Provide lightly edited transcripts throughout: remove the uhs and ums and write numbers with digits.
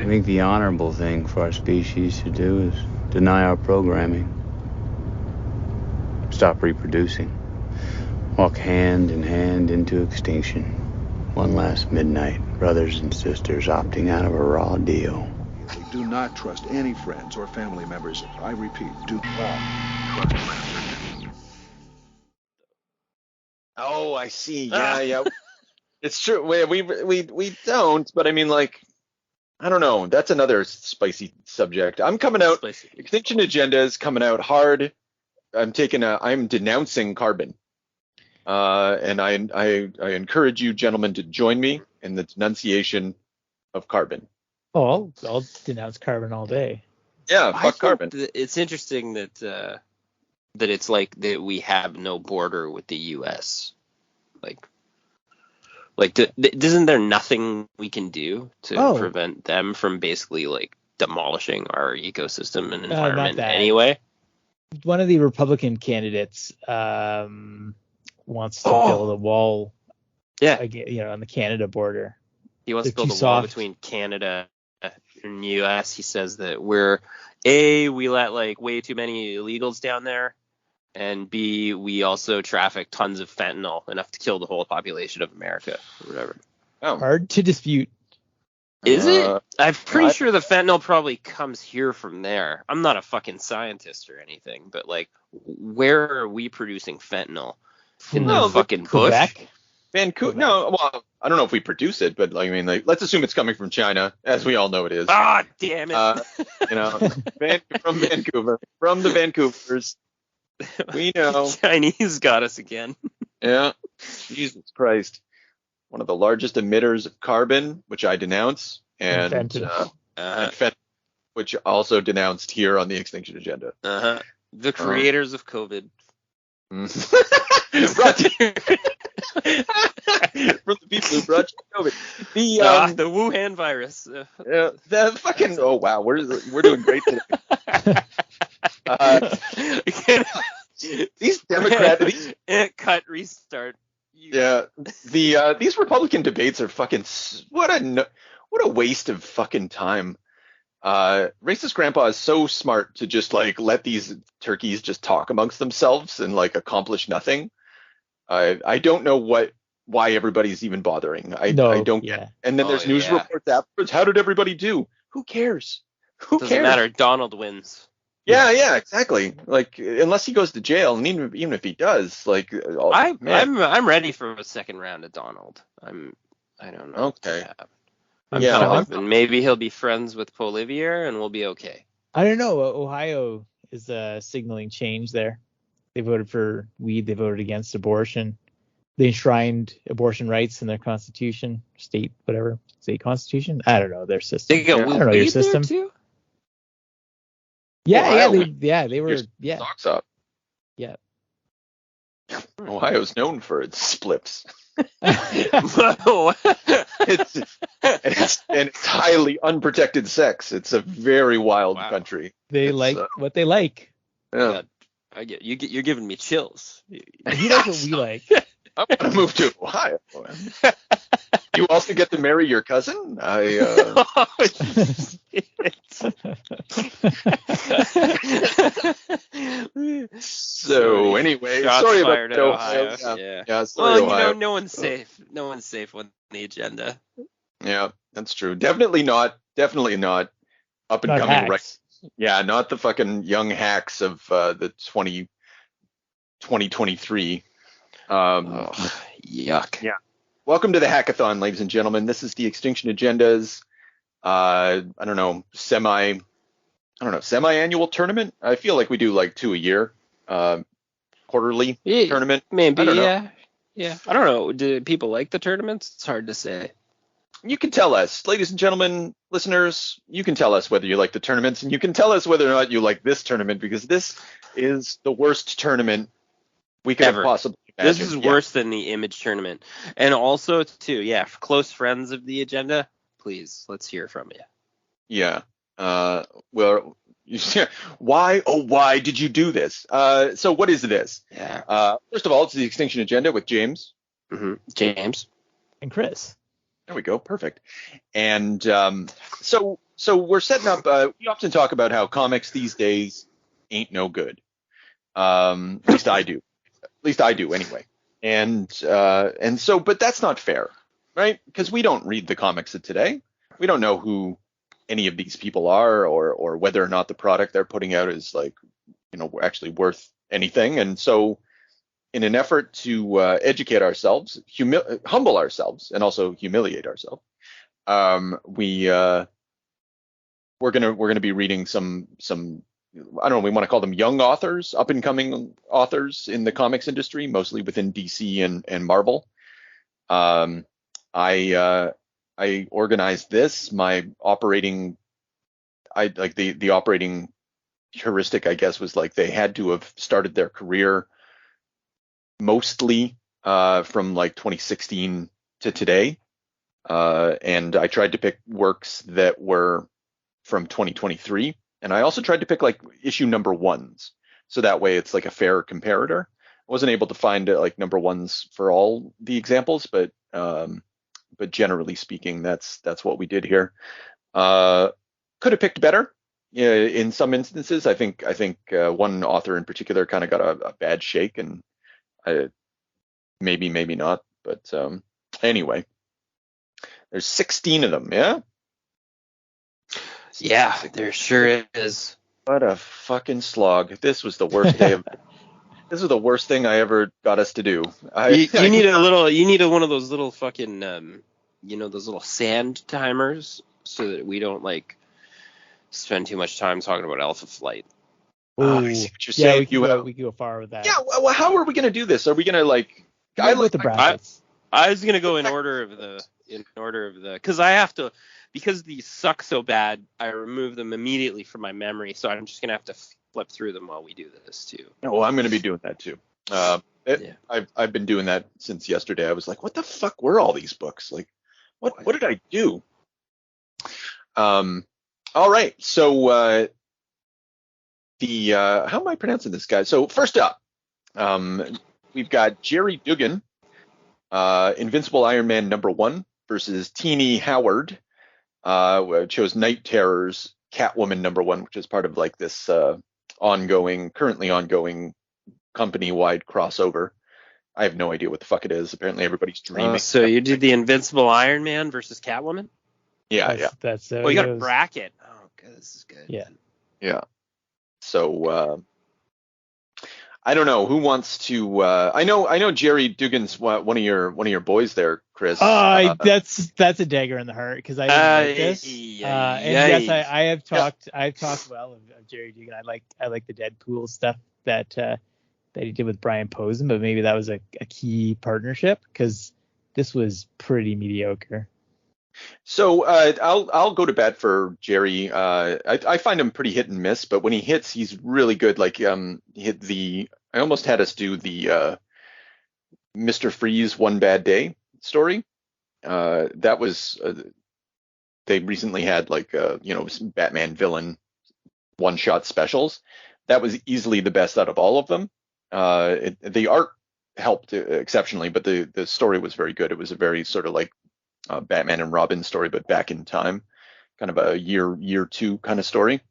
think the honorable thing for our species to do is deny our programming. Stop reproducing. Walk hand in hand into extinction. One last midnight, brothers and sisters opting out of a raw deal. Do not trust any friends or family members. I repeat, do not trust friends. Oh, I see. Yeah. It's true. We don't, but I mean, like, I don't know. That's another spicy subject. I'm coming out. Spicy. Extinction Agenda is coming out hard. I'm denouncing carbon. And I encourage you gentlemen to join me in the denunciation of carbon. Oh, I'll denounce carbon all day. Yeah, fuck carbon. It's interesting that it's like that we have no border with the U.S. Isn't there nothing we can do to prevent them from basically like demolishing our ecosystem and environment anyway? One of the Republican candidates wants to build a wall. Yeah, on the Canada border. He wants to build a wall between Canada and U.S. He says that we let like way too many illegals down there, and B, we also traffic tons of fentanyl, enough to kill the whole population of America or whatever. Oh. Hard to dispute. Is it? I'm pretty sure the fentanyl probably comes here from there. I'm not a fucking scientist or anything, but like, where are we producing fentanyl? In the fucking Quebec? bush? Vancouver? No, well, I don't know if we produce it, but like, I mean, like, let's assume it's coming from China, as we all know it is. Ah, damn it! From Vancouver, from the Vancouvers, we know. Chinese got us again. Yeah, Jesus Christ, one of the largest emitters of carbon, which I denounce, and fentanyl, which also denounced here on the Extinction Agenda. The creators of COVID. From the people who brought COVID. The Wuhan virus. The fucking. Oh wow, we're doing great today. These Democrats. Cut restart. These Republican debates are fucking. What a waste of fucking time. Racist grandpa is so smart to just like let these turkeys just talk amongst themselves and like accomplish nothing. I don't know why everybody's even bothering. I don't get it. And then there's news reports afterwards. How did everybody do? Who cares? Doesn't matter. Donald wins. Yeah, exactly. Like, unless he goes to jail, and even if he does, like, I'm ready for a second round of Donald. I don't know. Okay. And maybe he'll be friends with Polivier, and we'll be okay. I don't know. Ohio is signaling change there. They voted for weed. They voted against abortion. They enshrined abortion rights in their constitution, state constitution. I don't know their system. They got I don't know your system. Too? Yeah, they were. Socks up. Yeah. Ohio's known for its spliffs. It's highly unprotected sex. It's a very wild country. They like what they like. Yeah. God, I get you're giving me chills. He knows what we like. I'm gonna move to Ohio. You also get to marry your cousin? So anyway, sorry about Ohio. Yeah, sorry, Ohio. No one's safe. No one's safe on the agenda. Yeah, that's true. Definitely not up and coming right. Yeah, not the fucking young hacks of the 2023. Yuck. Yeah. Welcome to the hackathon, ladies and gentlemen. This is the Extinction Agenda's semi-annual tournament. I feel like we do like 2 a year. Quarterly tournament. Maybe, yeah. I don't know. Do people like the tournaments? It's hard to say. You can tell us, ladies and gentlemen, listeners, you can tell us whether you like the tournaments, and you can tell us whether or not you like this tournament, because this is the worst tournament we could have possibly imagined. This is worse than the image tournament. And also, too, for close friends of the agenda, please, let's hear from you. Yeah. Well, why did you do this? So what is this? Yeah. First of all, it's the Extinction Agenda with James. Mm-hmm. James. And Chris. There we go. Perfect. And so we're setting up. We often talk about how comics these days ain't no good. At least I do. At least I do anyway. And so, but that's not fair, right? Because we don't read the comics of today. We don't know who any of these people are, or whether or not the product they're putting out is like, actually worth anything. And so, in an effort to educate ourselves, humble ourselves, and also humiliate ourselves, we're gonna be reading some I don't know, we want to call them young authors, up and coming authors in the comics industry, mostly within DC and Marvel. I organized this. My operating, the operating heuristic, I guess, was like they had to have started their career mostly from like 2016 to today. And I tried to pick works that were from 2023. And I also tried to pick like issue number ones. So that way it's like a fair comparator. I wasn't able to find like number ones for all the examples, but generally speaking, that's what we did here. Could have picked better. Yeah, in some instances, I think one author in particular kind of got a bad shake, and maybe not. But anyway, there's 16 of them. Yeah. Yeah, there sure is. What a fucking slog! This was the worst day of. This was the worst thing I ever got us to do. You need one of those little fucking, those little sand timers, so that we don't like spend too much time talking about Alpha Flight. I see what you're saying. We can go far with that. Yeah. Well, how are we gonna do this? Are we gonna like? I with the brackets. I was gonna go in order of the because I have to. Because these suck so bad, I remove them immediately from my memory, so I'm just going to have to flip through them while we do this, too. Well, I'm going to be doing that, too. I've been doing that since yesterday. I was like, what the fuck were all these books? Like, what did I do? All right, so how am I pronouncing this guy? So first up, we've got Gerry Duggan, Invincible Iron Man #1 versus Tini Howard. Chose Night Terrors Catwoman #1, which is part of like this currently ongoing company-wide crossover. I have no idea what the fuck it is. Apparently everybody's dreaming. So you did the Invincible Iron Man versus Catwoman? Yeah. That's you got a bracket. Oh, good. This is good. Yeah. So I don't know who wants to. I know Gerry Duggan's one of your boys there, Chris. That's a dagger in the heart because I didn't like this. And yes, I have talked. I've talked well of Gerry Duggan. I like the Deadpool stuff that he did with Brian Posen, but maybe that was a key partnership because this was pretty mediocre. So I'll go to bat for Gerry. I find him pretty hit and miss, but when he hits, he's really good. Like I almost had us do the Mr. Freeze One Bad Day story. That was they recently had like Batman villain one-shot specials. That was easily the best out of all of them. The art helped exceptionally, but the story was very good. It was a very sort of like Batman and Robin story, but back in time, kind of a year two kind of story.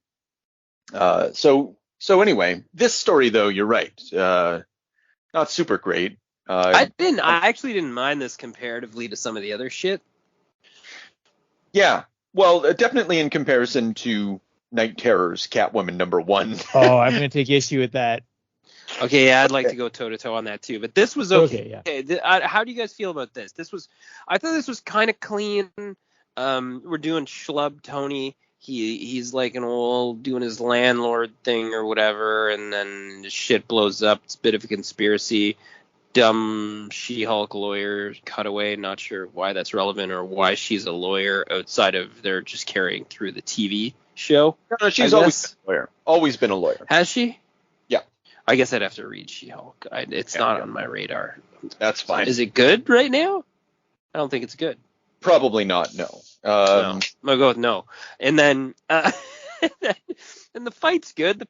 So anyway, this story though, you're right, not super great. I actually didn't mind this comparatively to some of the other shit. Yeah, well, definitely in comparison to Night Terrors Catwoman #1. Oh, I'm gonna take issue with that. Okay, yeah, I'd like to go toe to toe on that too, but this was okay. Yeah. How do you guys feel about this? I thought this was kind of clean. We're doing Schlub Tony. He's like an old doing his landlord thing or whatever, and then shit blows up. It's a bit of a conspiracy. Dumb She-Hulk lawyer cutaway. Not sure why that's relevant or why she's a lawyer outside of they're just carrying through the TV show. No, she's always been a lawyer. Always been a lawyer. Has she? Yeah. I guess I'd have to read She-Hulk. It's not on my radar. That's fine. Is it good right now? I don't think it's good. Probably not. No. No. I'm gonna go with no. And then and the fight's good.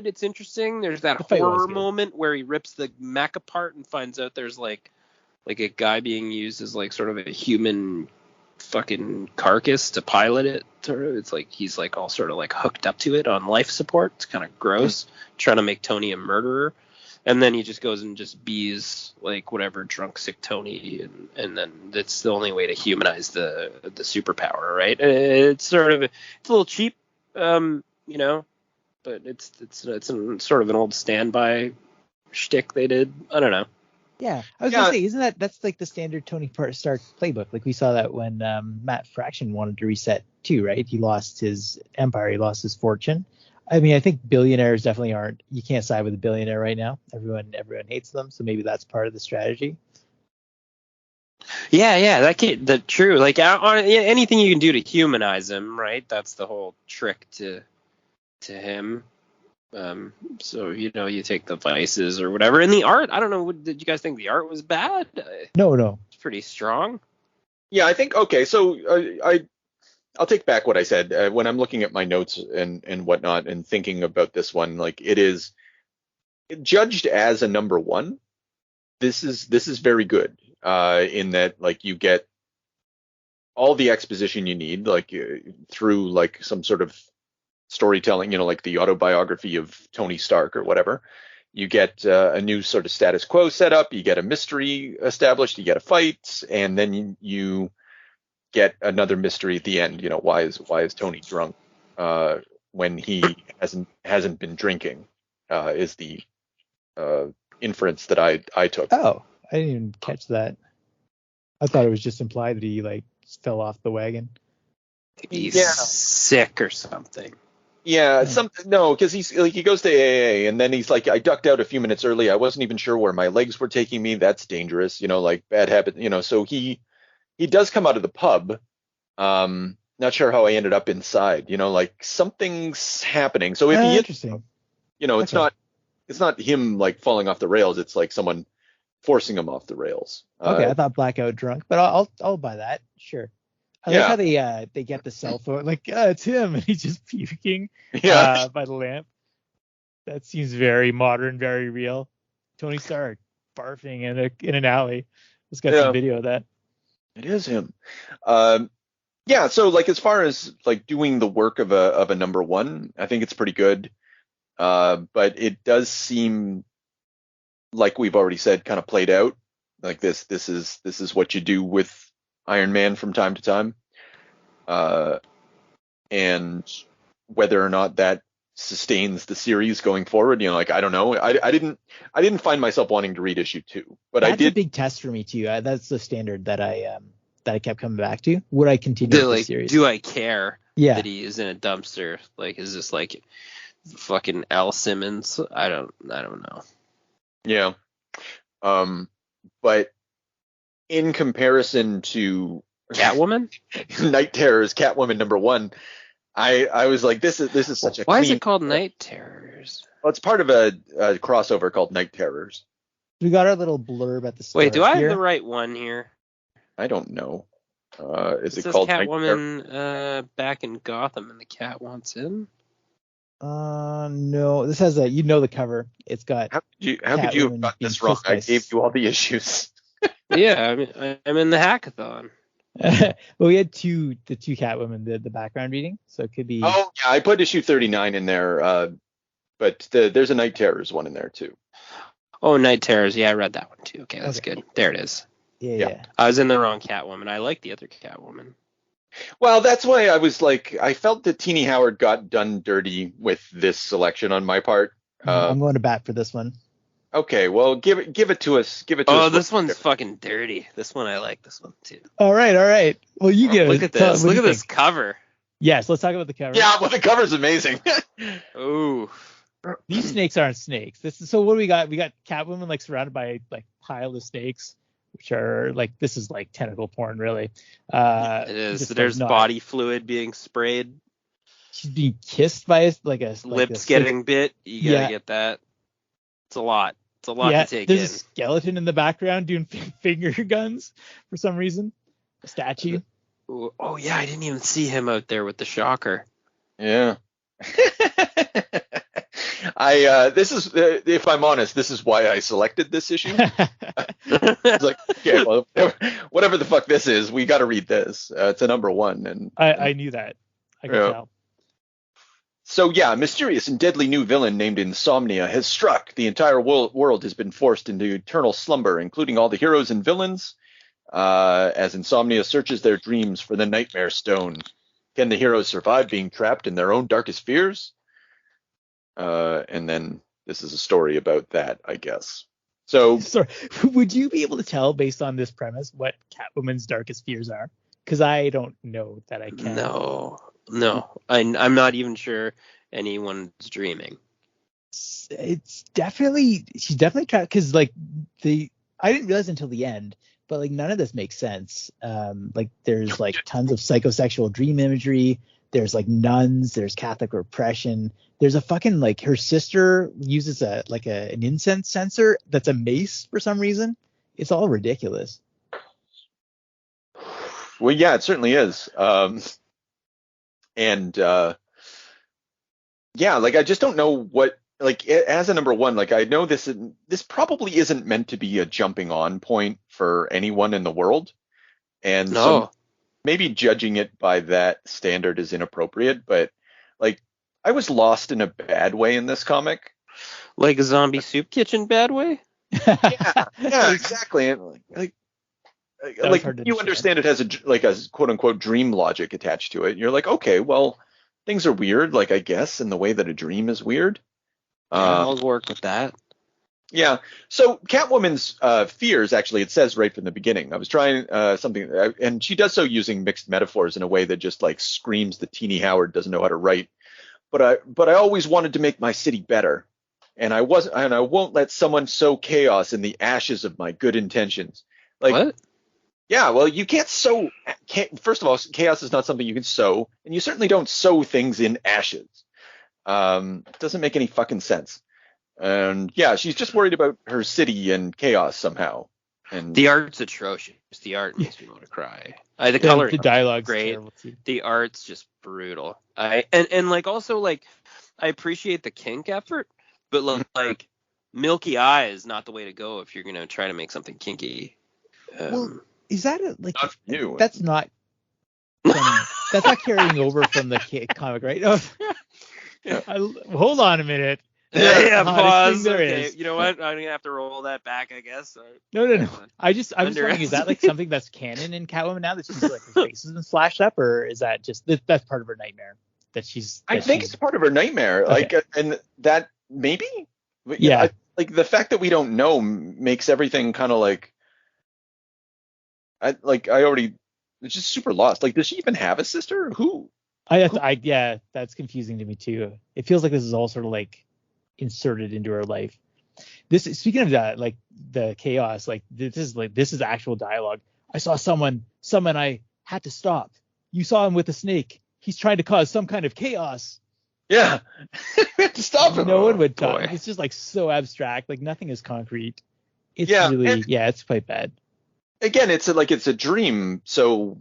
It's interesting. There's that horror moment where he rips the mech apart and finds out there's like a guy being used as like sort of a human fucking carcass to pilot it. It's like he's like all sort of like hooked up to it on life support. It's kind of gross, trying to make Tony a murderer. And then he just goes and just bees like whatever drunk sick Tony, and then that's the only way to humanize the superpower, right? It's a little cheap, but it's sort of an old standby shtick they did. I don't know. Yeah, I was gonna say, isn't that's like the standard Tony Stark playbook? Like we saw that when Matt Fraction wanted to reset too, right? He lost his empire, he lost his fortune. I mean, I think billionaires definitely aren't. You can't side with a billionaire right now. Everyone hates them, so maybe that's part of the strategy. Yeah, that's true. Like anything you can do to humanize him, right? That's the whole trick to him. So you take the vices or whatever. And the art, I don't know. Did you guys think the art was bad? No. It's pretty strong. Yeah, I think okay. So I'll take back what I said when I'm looking at my notes and whatnot and thinking about this one. Like it is judged as a number one. This is very good in that like you get all the exposition you need like through like some sort of storytelling, like the autobiography of Tony Stark or whatever. You get a new sort of status quo set up. You get a mystery established. You get a fight, and then you get another mystery at the end. Why is Tony drunk when he hasn't been drinking? Is the inference that I took. Oh, I didn't even catch that. I thought it was just implied that he like fell off the wagon. He's sick or something. Yeah, because he's like he goes to AA and then he's like, I ducked out a few minutes early. I wasn't even sure where my legs were taking me. That's dangerous, like bad habit. So he does come out of the pub. Not sure how I ended up inside. Like something's happening. So if he interesting. It's not him like falling off the rails. It's like someone forcing him off the rails. Okay, I thought blackout drunk, but I'll buy that. Sure. I like how they get the cell phone, like, it's him, and he's just puking by the lamp. That seems very modern, very real. Tony Stark barfing in an alley. Let's get some video of that. It is him. So like as far as like doing the work of a number one, I think it's pretty good. But it does seem like we've already said, kind of played out. Like this is what you do with Iron Man from time to time, and whether or not that sustains the series going forward, like I don't know. I didn't find myself wanting to read issue 2, but I did. That's a big test for me too. That's the standard that I kept coming back to. Would I continue with the series? Do I care that he is in a dumpster? Like, is this like fucking Al Simmons? I don't know. Yeah. But in comparison to Catwoman, Night Terrors, Catwoman number 1, I was like, this is such a. Why is it called Night Terrors? Well, it's part of a crossover called Night Terrors. We got our little blurb at the start. Wait, do I have the right one here? I don't know. Is it says called Catwoman back in Gotham and the cat wants in? No. This has the cover. It's got. How could you have got this wrong? I gave you all the issues. Yeah, I'm in the hackathon. Well, we had the two Catwomen, the background reading, so it could be. Oh yeah, I put issue 39 in there, but there's a Night Terrors one in there too. Oh, Night Terrors, yeah, I read that one too. Okay, that's good. There it is. Yeah. I was in the wrong Catwoman. I like the other Catwoman. Well, that's why I was like, I felt that Tini Howard got done dirty with this selection on my part. I'm going to bat for this one. Okay, well, give it to us. Give it to us. Oh, this one's fucking dirty. This one, I like this one too. All right. Well, you get Look at this. Look at this cover. Yes, let's talk about the cover. Yeah, well, the cover's amazing. Ooh. These snakes aren't snakes. So what do we got? We got Catwoman like surrounded by like pile of snakes, which are like, this is like tentacle porn, really. It is. So there's body fluid being sprayed. She's being kissed by lips getting bit. You gotta get that. It's a lot. It's a lot to take in. There's a skeleton in the background doing finger guns for some reason. A statue. Oh yeah, I didn't even see him out there with the shocker. Yeah. This is, if I'm honest, this is why I selected this issue. It's like, okay, well, whatever the fuck this is, we got to read this. It's a number one, and I knew that. I could tell. So yeah, a mysterious and deadly new villain named Insomnia has struck. The entire world has been forced into eternal slumber, including all the heroes and villains, as Insomnia searches their dreams for the Nightmare Stone. Can the heroes survive being trapped in their own darkest fears? And then this is a story about that, I guess. So, sorry, would you be able to tell based on this premise what Catwoman's darkest fears are? Because I don't know that I can. No, I'm not even sure anyone's dreaming. She's definitely trapped because like I didn't realize until the end, but like none of this makes sense. Like there's like tons of psychosexual dream imagery. There's like nuns. There's Catholic repression. There's a fucking like her sister uses an incense censer that's a mace for some reason. It's all ridiculous. Well, yeah, it certainly is. And yeah, like I just don't know what, like as a number one, like I know this probably isn't meant to be a jumping on point for anyone in the world, and so maybe judging it by that standard is inappropriate. But like I was lost in a bad way in this comic, like a zombie soup kitchen bad way. yeah, exactly. And like you understand it has a quote unquote dream logic attached to it. You're like, okay, well, things are weird, like I guess in the way that a dream is weird. I'll work with that. Yeah. So Catwoman's fears, actually, it says right from the beginning. I was trying something, and she does so using mixed metaphors in a way that just like screams that Tini Howard doesn't know how to write. But I always wanted to make my city better, and I won't let someone sow chaos in the ashes of my good intentions. Like. What? Yeah, well, you can't sow. First of all, chaos is not something you can sow, and you certainly don't sow things in ashes. It doesn't make any fucking sense. And yeah, she's just worried about her city and chaos somehow. And the art's atrocious. The art makes me want to cry. The color, the dialogue's great. Terrible too. The art's just brutal. And like also like I appreciate the kink effort, but like milky eye is not the way to go if you're gonna try to make something kinky. Is that like not you? That's not carrying over from the comic, right? Hold on a minute. Yeah, pause. Okay. You know what? I'm gonna have to roll that back, I guess. No. I'm just wondering, is that like something that's canon in Catwoman now that she's like her face has been slashed up, or is that just that's part of her nightmare that she's? I think it's part of her nightmare. Okay. Like, and that maybe. Yeah. Like the fact that we don't know makes everything kind of like. It's just super lost. Like, does she even have a sister? Who? Yeah, that's confusing to me too. It feels like this is all sort of like inserted into her life. Speaking of that, like the chaos, like this is actual dialogue. I saw someone I had to stop. You saw him with a snake. He's trying to cause some kind of chaos. Yeah, we have to stop him. No one would talk. It's just like so abstract. Like nothing is concrete. It's it's quite bad. Again, it's a dream, so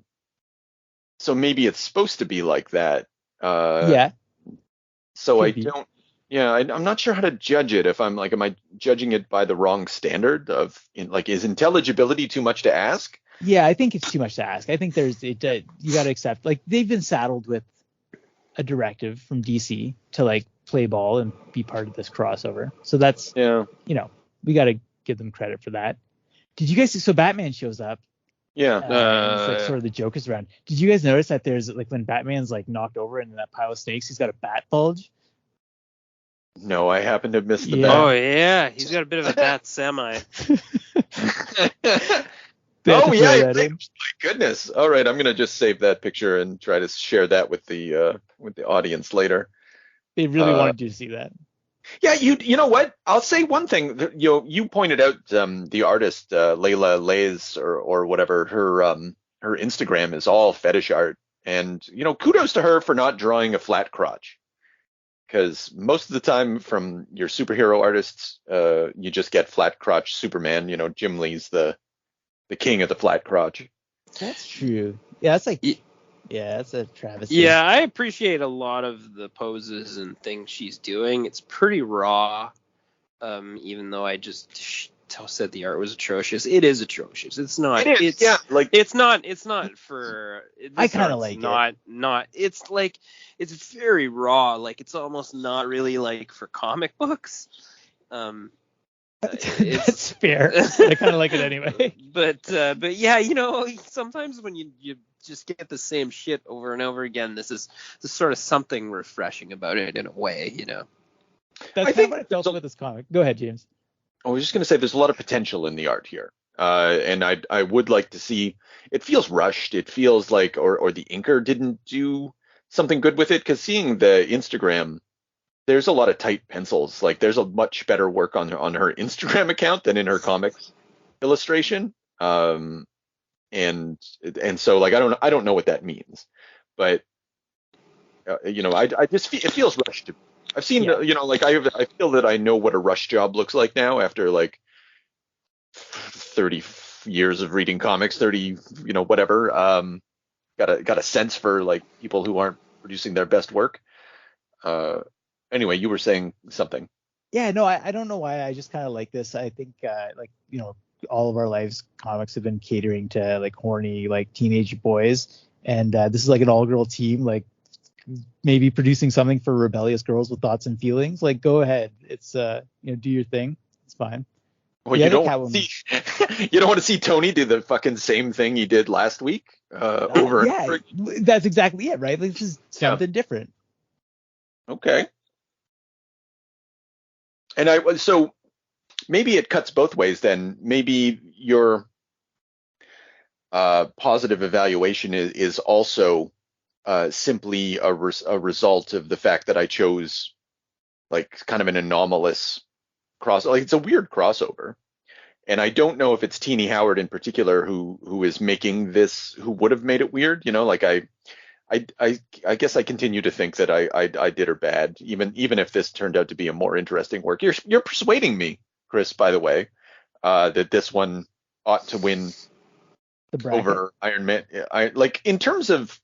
maybe it's supposed to be like that. Yeah. So I'm not sure how to judge it. If am I judging it by the wrong standard is intelligibility too much to ask? Yeah, I think it's too much to ask. I think you got to accept, like, they've been saddled with a directive from DC to like play ball and be part of this crossover. So that's, we got to give them credit for that. Did you guys see? So Batman shows up. Yeah. It's like sort of the joke is around. Did you guys notice that there's like when Batman's like knocked over in that pile of snakes, he's got a bat bulge? No, I happen to have missed the bat. Oh yeah, he's got a bit of a bat semi. Oh yeah, my goodness. All right, I'm gonna just save that picture and try to share that with the audience later. They really wanted you to see that. Yeah, you know what? I'll say one thing. You pointed out the artist Leah Lays or whatever. Her Instagram is all fetish art, and kudos to her for not drawing a flat crotch, because most of the time from your superhero artists, you just get flat crotch Superman. Jim Lee's the king of the flat crotch. That's true. Yeah, that's like Yeah, that's a travesty. Yeah, I appreciate a lot of the poses and things she's doing. It's pretty raw. Even though I just said the art was atrocious, it is atrocious. It's not. It is. It's not. It's not for. I kind of like it. Not. It's like it's very raw. Like it's almost not really like for comic books. That's fair. I kind of like it anyway. But yeah, sometimes when you just get the same shit over and over again, there's sort of something refreshing about it in a way, That's what I felt with this comic. Go ahead, James. I was just going to say there's a lot of potential in the art here. And I would like to see, it feels rushed. It feels like, or the inker didn't do something good with it, because seeing the Instagram, there's a lot of tight pencils. Like there's a much better work on her Instagram account than in her comics illustration. And so like, I don't know what that means, but I just it feels rushed to me. I've seen, I feel that I know what a rush job looks like now after like 30 years of reading comics, 30, whatever. Got a sense for like people who aren't producing their best work. Anyway, you were saying something. Yeah, no, I don't know why. I just kind of like this. I think all of our lives, comics have been catering to like horny, like teenage boys. And this is like an all-girl team, like maybe producing something for rebellious girls with thoughts and feelings. Like, go ahead. It's do your thing. It's fine. Well, you don't want to see Tony do the fucking same thing he did last week over. Yeah, that's exactly it, right? Like, just something different. Okay. And so maybe it cuts both ways then. Maybe your positive evaluation is also simply a result of the fact that I chose like kind of an anomalous like it's a weird crossover. And I don't know if it's Tini Howard in particular who is making this, who would have made it weird. Like I guess I continue to think that I did her bad, even if this turned out to be a more interesting work. You're persuading me, Chris, by the way, that this one ought to win over Iron Man. Like in terms of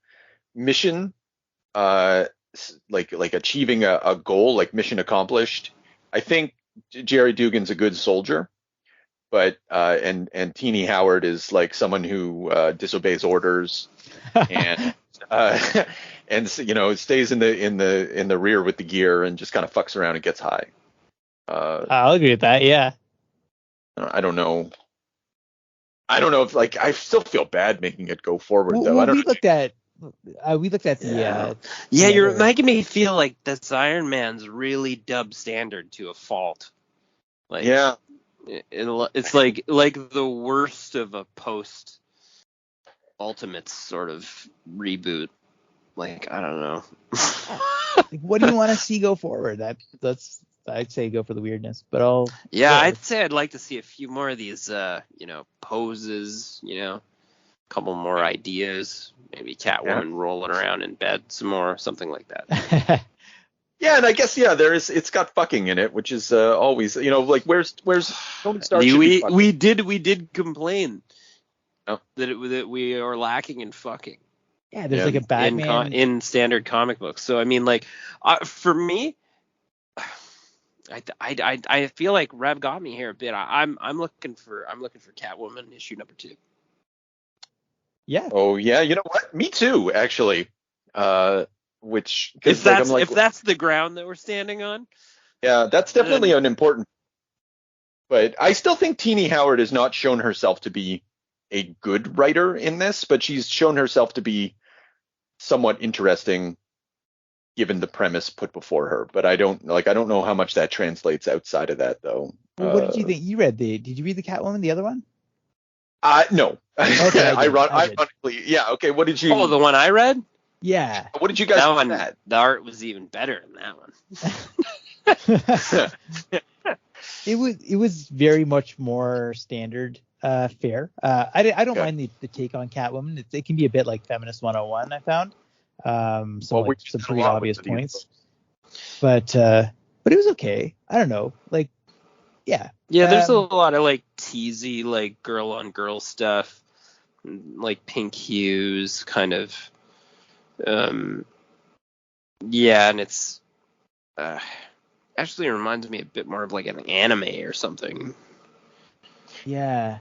mission, like achieving a goal, like mission accomplished. I think Gerry Duggan's a good soldier, but and Tini Howard is like someone who disobeys orders and and stays in the rear with the gear and just kind of fucks around and gets high. I'll agree with that. Yeah. I don't know if like I still feel bad making it go forward though. We looked at the you're making me feel like this Iron Man's really dubbed standard to a fault. Like, yeah, it's like the worst of a post Ultimates sort of reboot. Like, I don't know. What do you want to see go forward? That's I'd say go for the weirdness, but I'd say I'd like to see a few more of these poses, a couple more ideas, maybe Catwoman rolling around in bed some more, something like that. Yeah, and I guess it's got fucking in it, which is always like where's Tony Stark? We did complain that we are lacking in fucking. Yeah, there's like a Batman in standard comic books. So I mean, like for me, I feel like Rev got me here a bit. I'm looking for Catwoman issue number 2. Yeah. Oh yeah, you know what? Me too, actually. Which if that's the ground that we're standing on. Yeah, that's definitely an important. But I still think Tini Howard has not shown herself to be a good writer in this, but she's shown herself to be somewhat interesting given the premise put before her. But I don't know how much that translates outside of that though. Well, what did you think? Did you read the Catwoman, the other one? No. Okay, ironically, yeah. Okay, what did you? Oh, the one I read? Yeah. What did you guys think of that? The art was even better than that one. It was very much more standard fare. I don't mind the take on Catwoman. It can be a bit like Feminist 101, I found. Some pretty obvious points. But it was okay. I don't know. Like, yeah. Yeah, there's a lot of like teasy, like girl on girl stuff, like pink hues, kind of Yeah, and it's actually reminds me a bit more of like an anime or something. Yeah.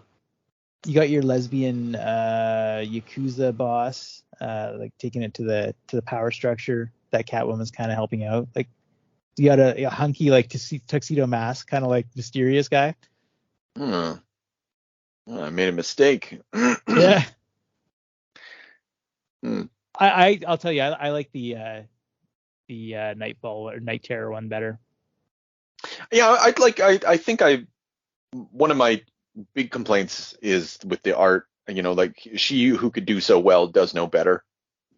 You got your lesbian Yakuza boss, like taking it to the power structure that Catwoman's kind of helping out. Like you got a hunky like tuxedo mask, kind of like mysterious guy. I made a mistake. Yeah. I'll tell you, I like the Nightfall or Night Terror one better. Yeah, I think one of my big complaints is with the art, like she who could do so well does no better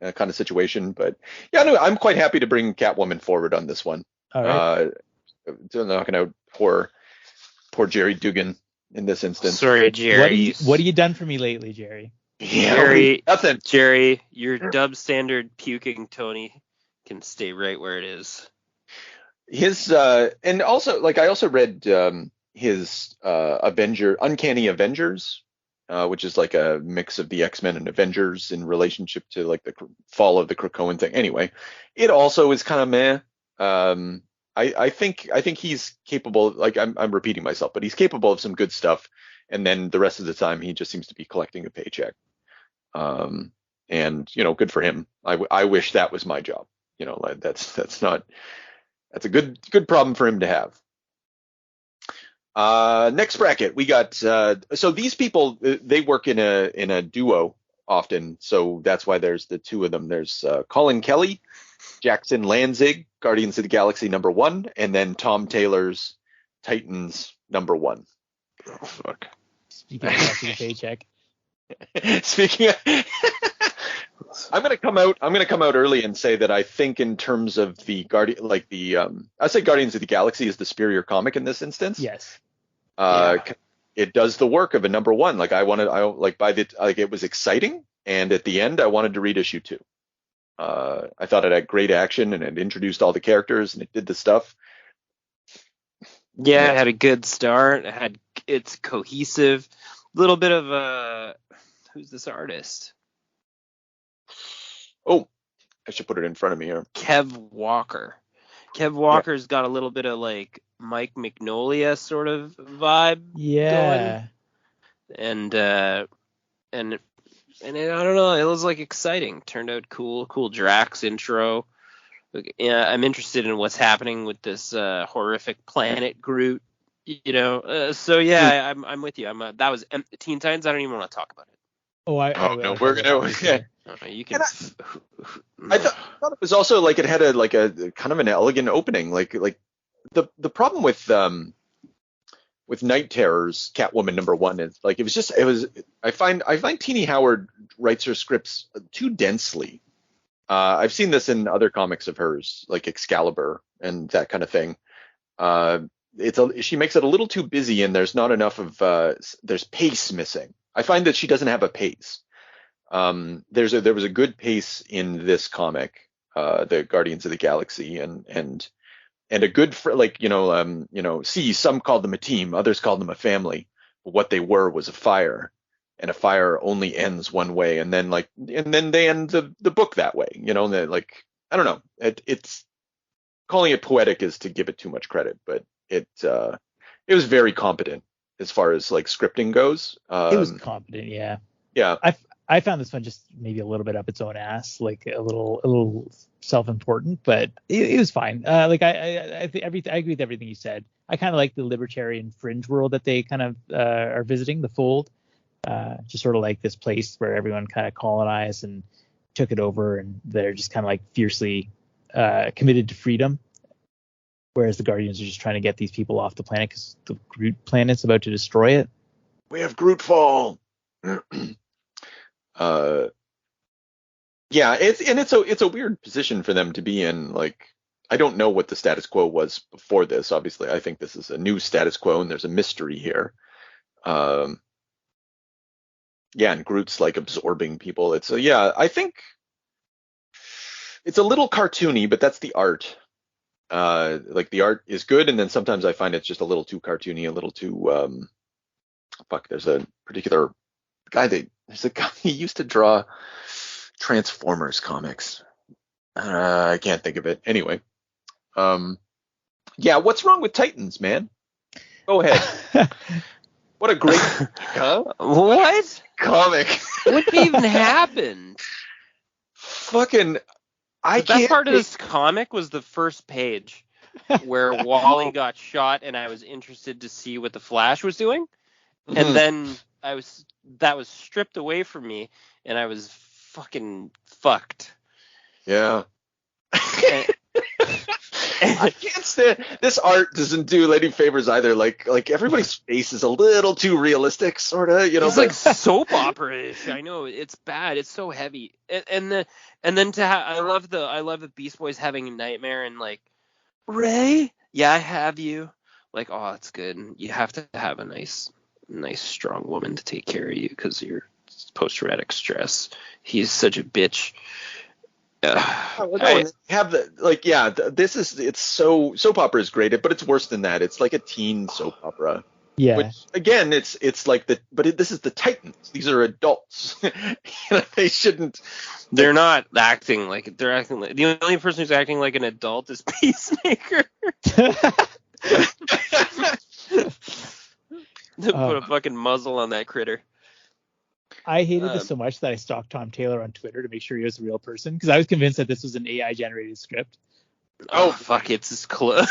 kind of situation. But yeah, no, I'm quite happy to bring Catwoman forward on this one. All right. Knocking out poor Gerry Duggan in this instance. Sorry, Gerry. What have you done for me lately, Gerry? Yeah, Gerry, nothing. Gerry, your dub standard puking Tony can stay right where it is. His and also like I also read his Uncanny Avengers, which is like a mix of the X-Men and Avengers in relationship to like the fall of the Krakoan thing. Anyway, it also is kind of meh. I think he's capable. Like I'm repeating myself, but he's capable of some good stuff. And then the rest of the time, he just seems to be collecting a paycheck. And good for him. I wish that was my job. Like that's a good problem for him to have. Next bracket, we got so these people they work in a duo often, so that's why there's the two of them. There's Colin Kelly, Jackson Lanzing, Guardians of the Galaxy #1, and then Tom Taylor's Titans #1. Oh fuck. Speaking of collecting a paycheck. Speaking of I'm gonna come out early and say that I think in terms of the I say Guardians of the Galaxy is the superior comic in this instance. Yes. It does the work of a #1. Like it was exciting, and at the end I wanted to read issue 2. I thought it had great action and it introduced all the characters and it did the stuff. Yeah, it had a good start. It's cohesive. Little bit of who's this artist? Oh, I should put it in front of me here. Kev Walker. Kev Walker's got a little bit of like Mike Mignola sort of vibe. Yeah. Going. And I don't know, it was like exciting. Turned out cool Drax intro. Yeah, I'm interested in what's happening with this horrific planet Groot. So yeah, I'm with you. That was Teen Titans. I don't even want to talk about it. No, we're gonna. Yeah. You can. I thought it was also like it had a kind of an elegant opening. Like the problem with Night Terror's Catwoman #1 is like it was. I find Tini Howard writes her scripts too densely. I've seen this in other comics of hers, like Excalibur and that kind of thing. She makes it a little too busy, and there's not enough of there's pace missing. I find that she doesn't have a pace. There was a good pace in this comic, the Guardians of the Galaxy, and a good see, some called them a team, others called them a family, but what they were was a fire, and a fire only ends one way, and then they end the book that way. I don't know. It's calling it poetic is to give it too much credit, but it was very competent as far as like scripting goes. It was competent, yeah. Yeah. I found this one just maybe a little bit up its own ass, like a little self-important, but it was fine. I agree with everything you said. I kind of like the libertarian fringe world that they kind of are visiting, the Fold. Just sort of like this place where everyone kind of colonized and took it over, and they're just kind of like fiercely committed to freedom. Whereas the Guardians are just trying to get these people off the planet because the Groot planet's about to destroy it. We have Grootfall. Yeah, it's a weird position for them to be in. Like, I don't know what the status quo was before this. Obviously, I think this is a new status quo, and there's a mystery here. Yeah, and Groot's like absorbing people. I think it's a little cartoony, but that's the art. Like the art is good, and then sometimes I find it's just a little too cartoony, a little too there's a particular guy he used to draw Transformers comics. I can't think of it. Anyway. Yeah, what's wrong with Titans, man? Go ahead. What a great What? comic. What even happened? Fucking, The best part of this comic was the first page where Wally got shot and I was interested to see what the Flash was doing. And then that was stripped away from me and I was fucking fucked. Yeah. I can't stand this art. Doesn't do any favors either. Like everybody's face is a little too realistic, sort of. You know, it's like soap opera-ish. I know it's bad. It's so heavy. And then I love the Beast Boys having a nightmare and like, Ray, yeah, I have you. Like, oh, it's good. You have to have a nice strong woman to take care of you because you're post-traumatic stress. He's such a bitch. It's soap opera is great, but it's worse than that. It's like a teen soap opera. Yeah. Which again, it's like this is the Titans. These are adults. They shouldn't. They're not acting like they're acting like the only person who's acting like an adult is Peacemaker. Put a fucking muzzle on that critter. I hated this so much that I stalked Tom Taylor on Twitter to make sure he was a real person because I was convinced that this was an AI generated script. Oh fuck! It's as close.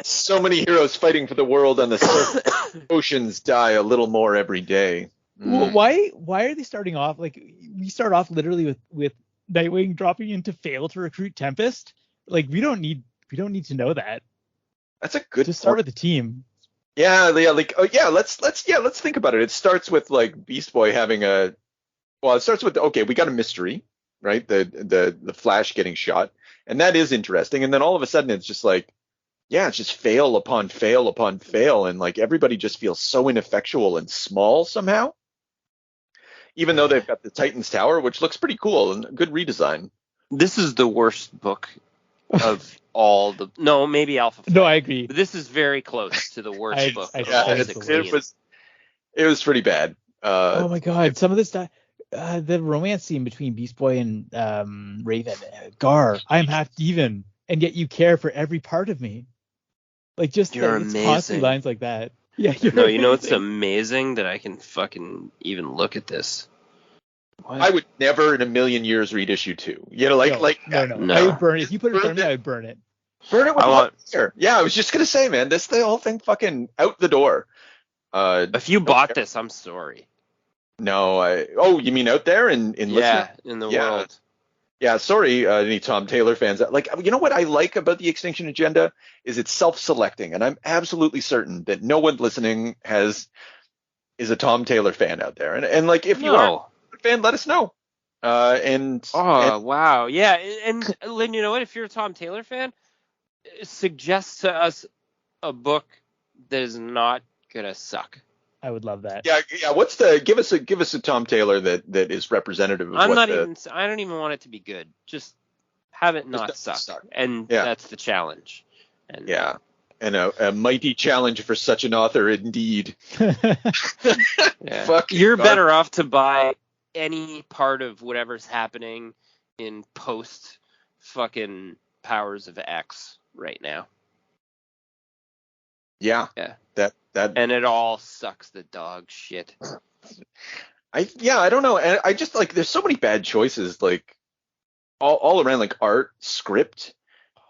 So many heroes fighting for the world on the surface. Oceans die a little more every day. Well, why are they starting off like we start off literally with Nightwing dropping into fail to recruit Tempest? Like we don't need to know that. That's a good. Just start with the team. Yeah, let's think about it. It starts with like Beast Boy having it starts with we got a mystery, right? The Flash getting shot, and that is interesting. And then all of a sudden it's just like, yeah, it's just fail upon fail upon fail, and like everybody just feels so ineffectual and small somehow. Even though they've got the Titans Tower, which looks pretty cool and a good redesign. This is the worst book of all the. No, maybe Alpha Flight. No, I agree. But this is very close to the worst book. It was pretty bad. Oh my god, some of this stuff. The romance scene between Beast Boy and Raven, Gar. I'm half demon, and yet you care for every part of me. Like just constantly lines like that. Yeah, you know it's amazing that I can fucking even look at this. What? I would never in a million years read issue 2. You know, no. I would burn it. If you put it in front of me, I would burn it. Burn it with Yeah, I was just gonna say, man, the whole thing fucking out the door. If you bought this, I'm sorry. No, you mean out there in the world. Yeah, sorry, any Tom Taylor fans. Like, you know what I like about the X-tinction Agenda is it's self-selecting, and I'm absolutely certain that no one listening is a Tom Taylor fan out there. And like, if you are a fan, let us know. Wow, yeah, and Lynn, you know what? If you're a Tom Taylor fan, suggest to us a book that is not gonna suck. I would love that. Yeah. Give us a Tom Taylor that is representative of I don't even want it to be good. Just have it not suck. And that's the challenge. And and a mighty challenge for such an author indeed. You're better off to buy any part of whatever's happening in post fucking Powers of X right now. Yeah. That and it all sucks the dog shit. I don't know. And I just like there's so many bad choices like all around, like art, script,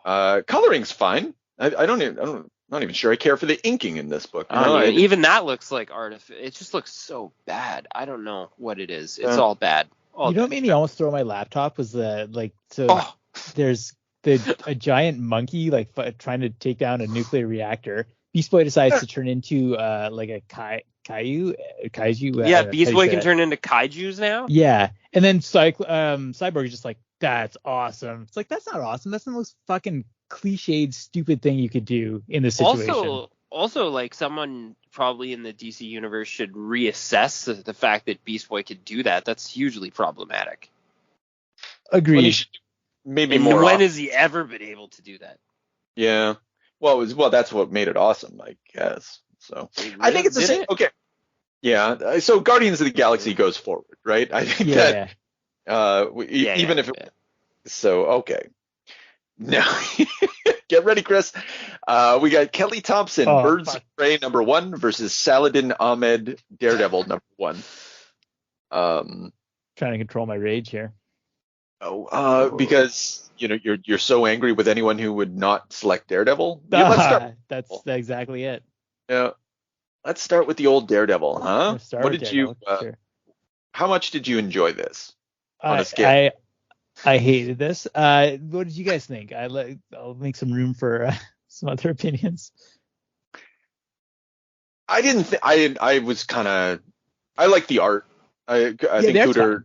coloring's fine. I'm not even sure I care for the inking in this book. Even that looks like it just looks so bad. I don't know what it is. It's all bad. You know what made me almost throw my laptop was there's a giant monkey like trying to take down a nuclear reactor. Beast Boy decides to turn into like a kaiju. Beast Boy can turn into kaijus now. Yeah, and then Cyborg is just like, that's awesome. It's like, that's not awesome. That's the most fucking cliched, stupid thing you could do in this situation. Also, like someone probably in the DC universe should reassess the fact that Beast Boy could do that. That's hugely problematic. Agreed. Maybe more. When has he ever been able to do that? Yeah. Well, that's what made it awesome, I guess. So I think it's the same. Okay. Yeah. So Guardians of the Galaxy goes forward, right? I think So, okay. Now, get ready, Chris. We got Kelly Thompson, Birds of Prey #1 versus Saladin Ahmed, Daredevil #1. Trying to control my rage here. Because you're so angry with anyone who would not select Daredevil. Yeah, let's start. That's exactly it. Yeah, let's start with the old Daredevil, huh? What did you? Sure. How much did you enjoy this on a scale? I hated this. What did you guys think? I'll make some room for some other opinions. I didn't think I was kind of. I like the art. I think Cooter.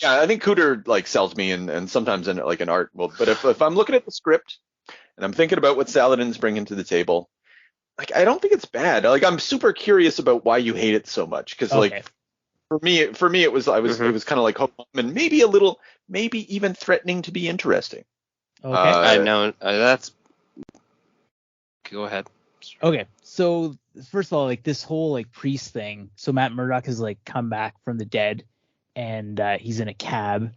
Yeah, I think Cooter like sells me, and sometimes in like an art. Well, but if I'm looking at the script and I'm thinking about what Saladin's bringing to the table, like I don't think it's bad. Like I'm super curious about why you hate it so much, because like for me it was it was kind of like home and maybe a little, maybe even threatening to be interesting. Okay, I know that's. Go ahead. Okay, so first of all, like this whole like priest thing. So Matt Murdock has like come back from the dead. And he's in a cab,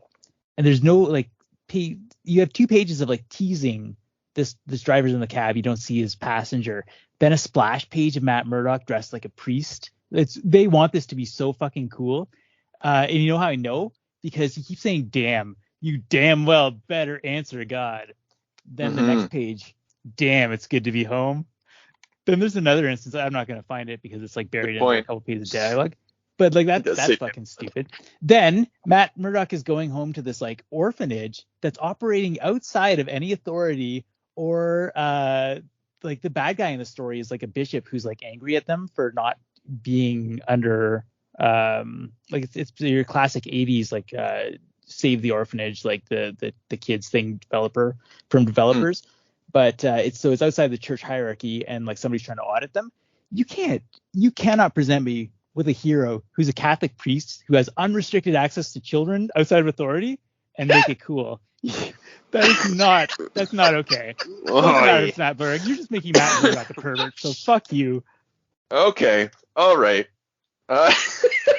and there's no like you have 2 pages of like teasing this driver's in the cab. You don't see his passenger. Then a splash page of Matt Murdock dressed like a priest. They want this to be so fucking cool. And you know how I know? Because he keeps saying, "Damn, you damn well better answer God." Then the next page, "Damn, it's good to be home." Then there's another instance. I'm not gonna find it because it's like buried in a couple pages of dialogue. But like that's fucking stupid. Then Matt Murdock is going home to this like orphanage that's operating outside of any authority, or like the bad guy in the story is like a bishop who's like angry at them for not being under like it's your classic 80s like save the orphanage, like the kids thing developer from developers. But it's outside the church hierarchy, and like somebody's trying to audit them. You cannot present me with a hero who's a Catholic priest who has unrestricted access to children outside of authority and make it cool. That's not okay. It's Matt Berg. You're just making Matt Murdock a pervert, so fuck you. Okay. All right.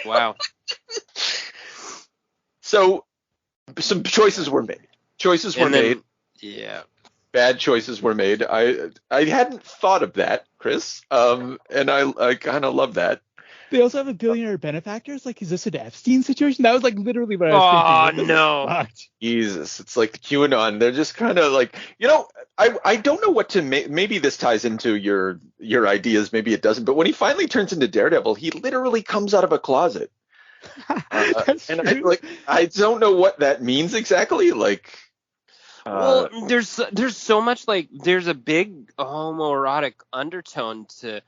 Wow. So some choices were made. Yeah. Bad choices were made. I hadn't thought of that, Chris. And I kind of love that. They also have a billionaire benefactors. Like, is this an Epstein situation? That was like literally what I was thinking. Oh no! Jesus, it's like the QAnon. They're just kind of like, I don't know what to make. Maybe this ties into your ideas. Maybe it doesn't. But when he finally turns into Daredevil, he literally comes out of a closet. And I don't know what that means exactly. Like, well, there's so much like there's a big homoerotic undertone to.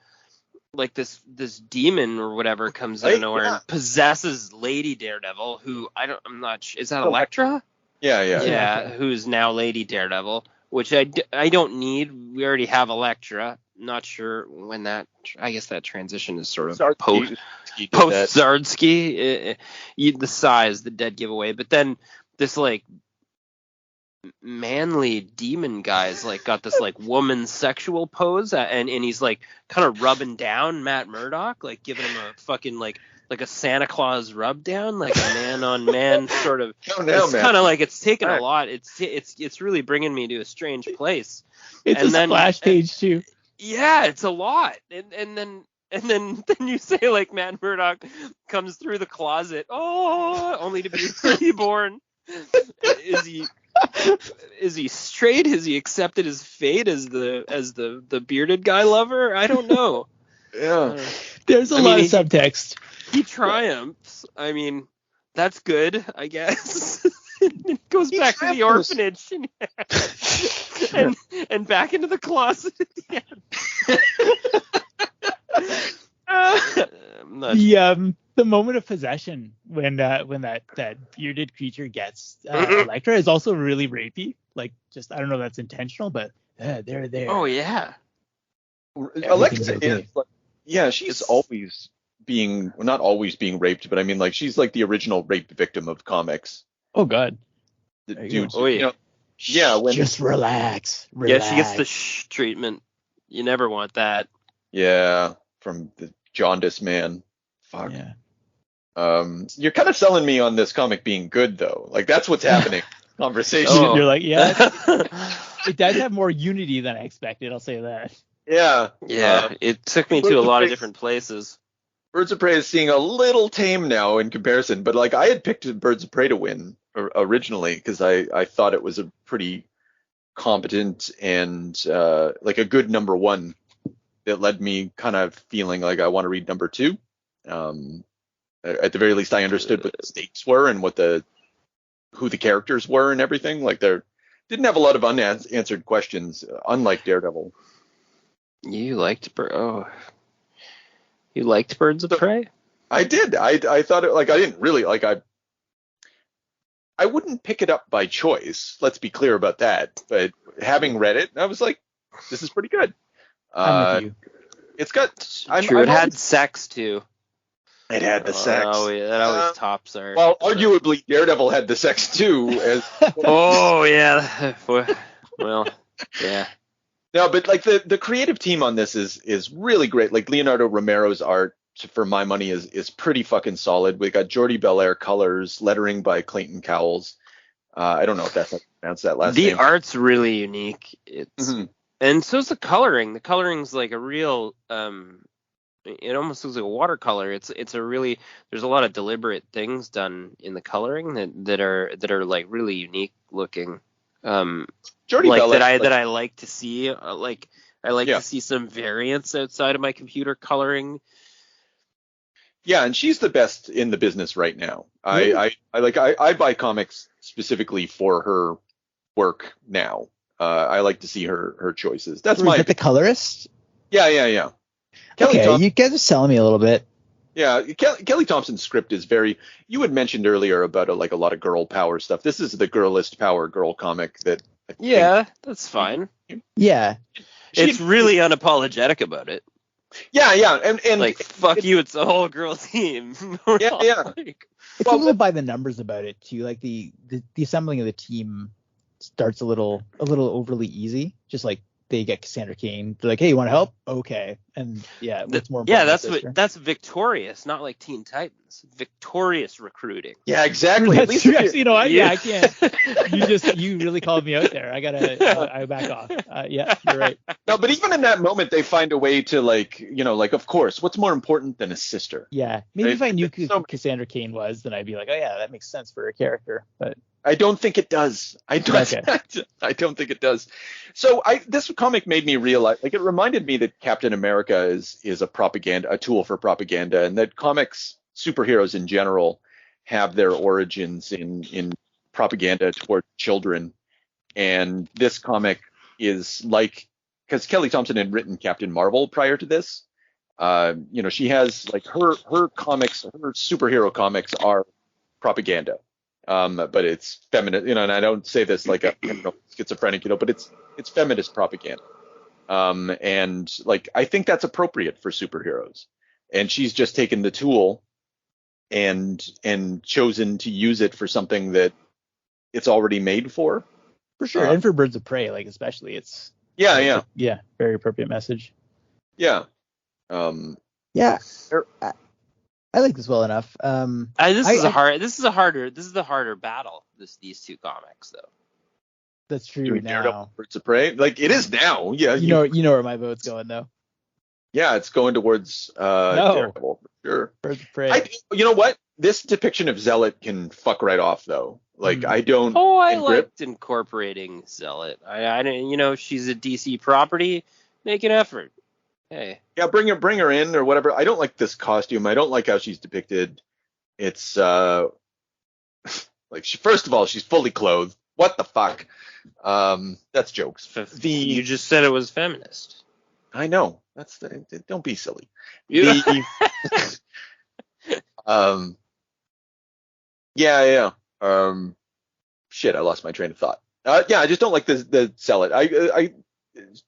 Like this demon or whatever comes out of nowhere and possesses Lady Daredevil, who I'm not sure, is that Elektra? Yeah. Who's now Lady Daredevil, which I don't need. We already have Elektra. Not sure when I guess that transition is sort of post Zardsky. The size, the dead giveaway, but then this like manly demon guy's like got this like woman sexual pose and he's like kind of rubbing down Matt Murdock, like giving him a fucking like a Santa Claus rub down, like a man on man sort of. It's kind of like it's taken a lot. It's really bringing me to a strange place. It's a splash page too. Yeah, it's a lot. And then you say like Matt Murdock comes through the closet, only to be reborn. Is he straight? Has he accepted his fate as the bearded guy lover? I don't know. Yeah. There's a lot of subtext. He triumphs. I mean, that's good, I guess. It goes back to the orphanage and back into the closet at the end. The moment of possession when that bearded creature gets Elektra is also really rapey. Like, just I don't know if that's intentional, but they're there. Oh yeah. Elektra is she's always not always being raped, but I mean like she's like the original rape victim of comics. Oh god. Dude. Just relax. Yeah, she gets the treatment. You never want that. Yeah, from the jaundice man. Fuck. Yeah. You're kind of selling me on this comic being good though. Like that's what's happening. conversation. Oh. You're like, yeah, it does have more unity than I expected. I'll say that. Yeah. It took me to a lot of different places. Birds of Prey is seeing a little tame now in comparison, but like I had picked Birds of Prey to win originally because I thought it was a pretty competent and like a good number one that led me kind of feeling like I want to read number two. At the very least, I understood what the stakes were and who the characters were and everything. Like there didn't have a lot of unanswered questions, unlike Daredevil. You liked Birds of Prey? I did. I thought it like I didn't really like I wouldn't pick it up by choice. Let's be clear about that. But having read it, I was like, this is pretty good. I'm with you. It's got. True. It had sex too. It had the sex. Oh, yeah, that always tops our. Well, arguably, Daredevil had the sex too. Oh yeah. Well, yeah. No, but like the creative team on this is really great. Like Leonardo Romero's art, for my money, is pretty fucking solid. We got Jordi Belair colors, lettering by Clayton Cowles. I don't know if that's how to pronounce that last name. The art's really unique. It's and so's the coloring. The coloring's like a real. It almost looks like a watercolor. It's a really. There's a lot of deliberate things done in the coloring that are like really unique looking. Jordi like Belair, that I like to see. I like to see some variance outside of my computer coloring. Yeah, and she's the best in the business right now. I buy comics specifically for her work now. I like to see her choices. That's Is that the colorist? Yeah. Okay, you guys are selling me a little bit. Yeah, Kelly Thompson's script is very. You had mentioned earlier about a lot of girl power stuff. This is the girlist power girl comic that. That's fine. Yeah, it's really unapologetic about it. Yeah, and like fuck you, it's a whole girl team. Yeah. It's a little by the numbers about it too. Like the assembling of the team starts a little overly easy. Just like they get Cassandra Cain. They're like, hey, you want to help? Okay. And what's more important? Yeah, that's victorious, not like Teen Titans. Victorious recruiting. Yeah, exactly. At least actually, you know what? Yeah, I can't. You really called me out there. I back off. Yeah, you're right. No, but even in that moment, they find a way to like, of course, what's more important than a sister? Yeah, maybe if I knew who Cassandra Cain was, then I'd be like, oh yeah, that makes sense for a character. But I don't think it does. I don't think it does. So this comic made me realize, like, it reminded me that Captain America is a tool for propaganda, and that comics, superheroes in general, have their origins in propaganda toward children. And this comic is like, because Kelly Thompson had written Captain Marvel prior to this. She has like her comics, her superhero comics are propaganda. But it's feminist, and I don't say this like a schizophrenic, but it's feminist propaganda. And like, I think that's appropriate for superheroes. And she's just taken the tool and chosen to use it for something that it's already made for. For sure. And for Birds of Prey, like, especially, it's. Yeah. Very appropriate message. Yeah. I like this well enough. This is the harder battle. These two comics, though. That's true now. Birds of Prey, like it is now. Yeah, you know where my vote's going though. Yeah, it's going towards Daredevil for sure. Birds of Prey. You know what? This depiction of Zealot can fuck right off though. Like I don't. Oh, I liked incorporating Zealot. I didn't. She's a DC property. Make an effort. Hey. Yeah, bring her in or whatever. I don't like this costume. I don't like how she's depicted. It's like first of all, she's fully clothed. What the fuck? That's jokes. You just said it was feminist. I know. Don't be silly. Yeah. Shit, I lost my train of thought. I just don't like the Zealot.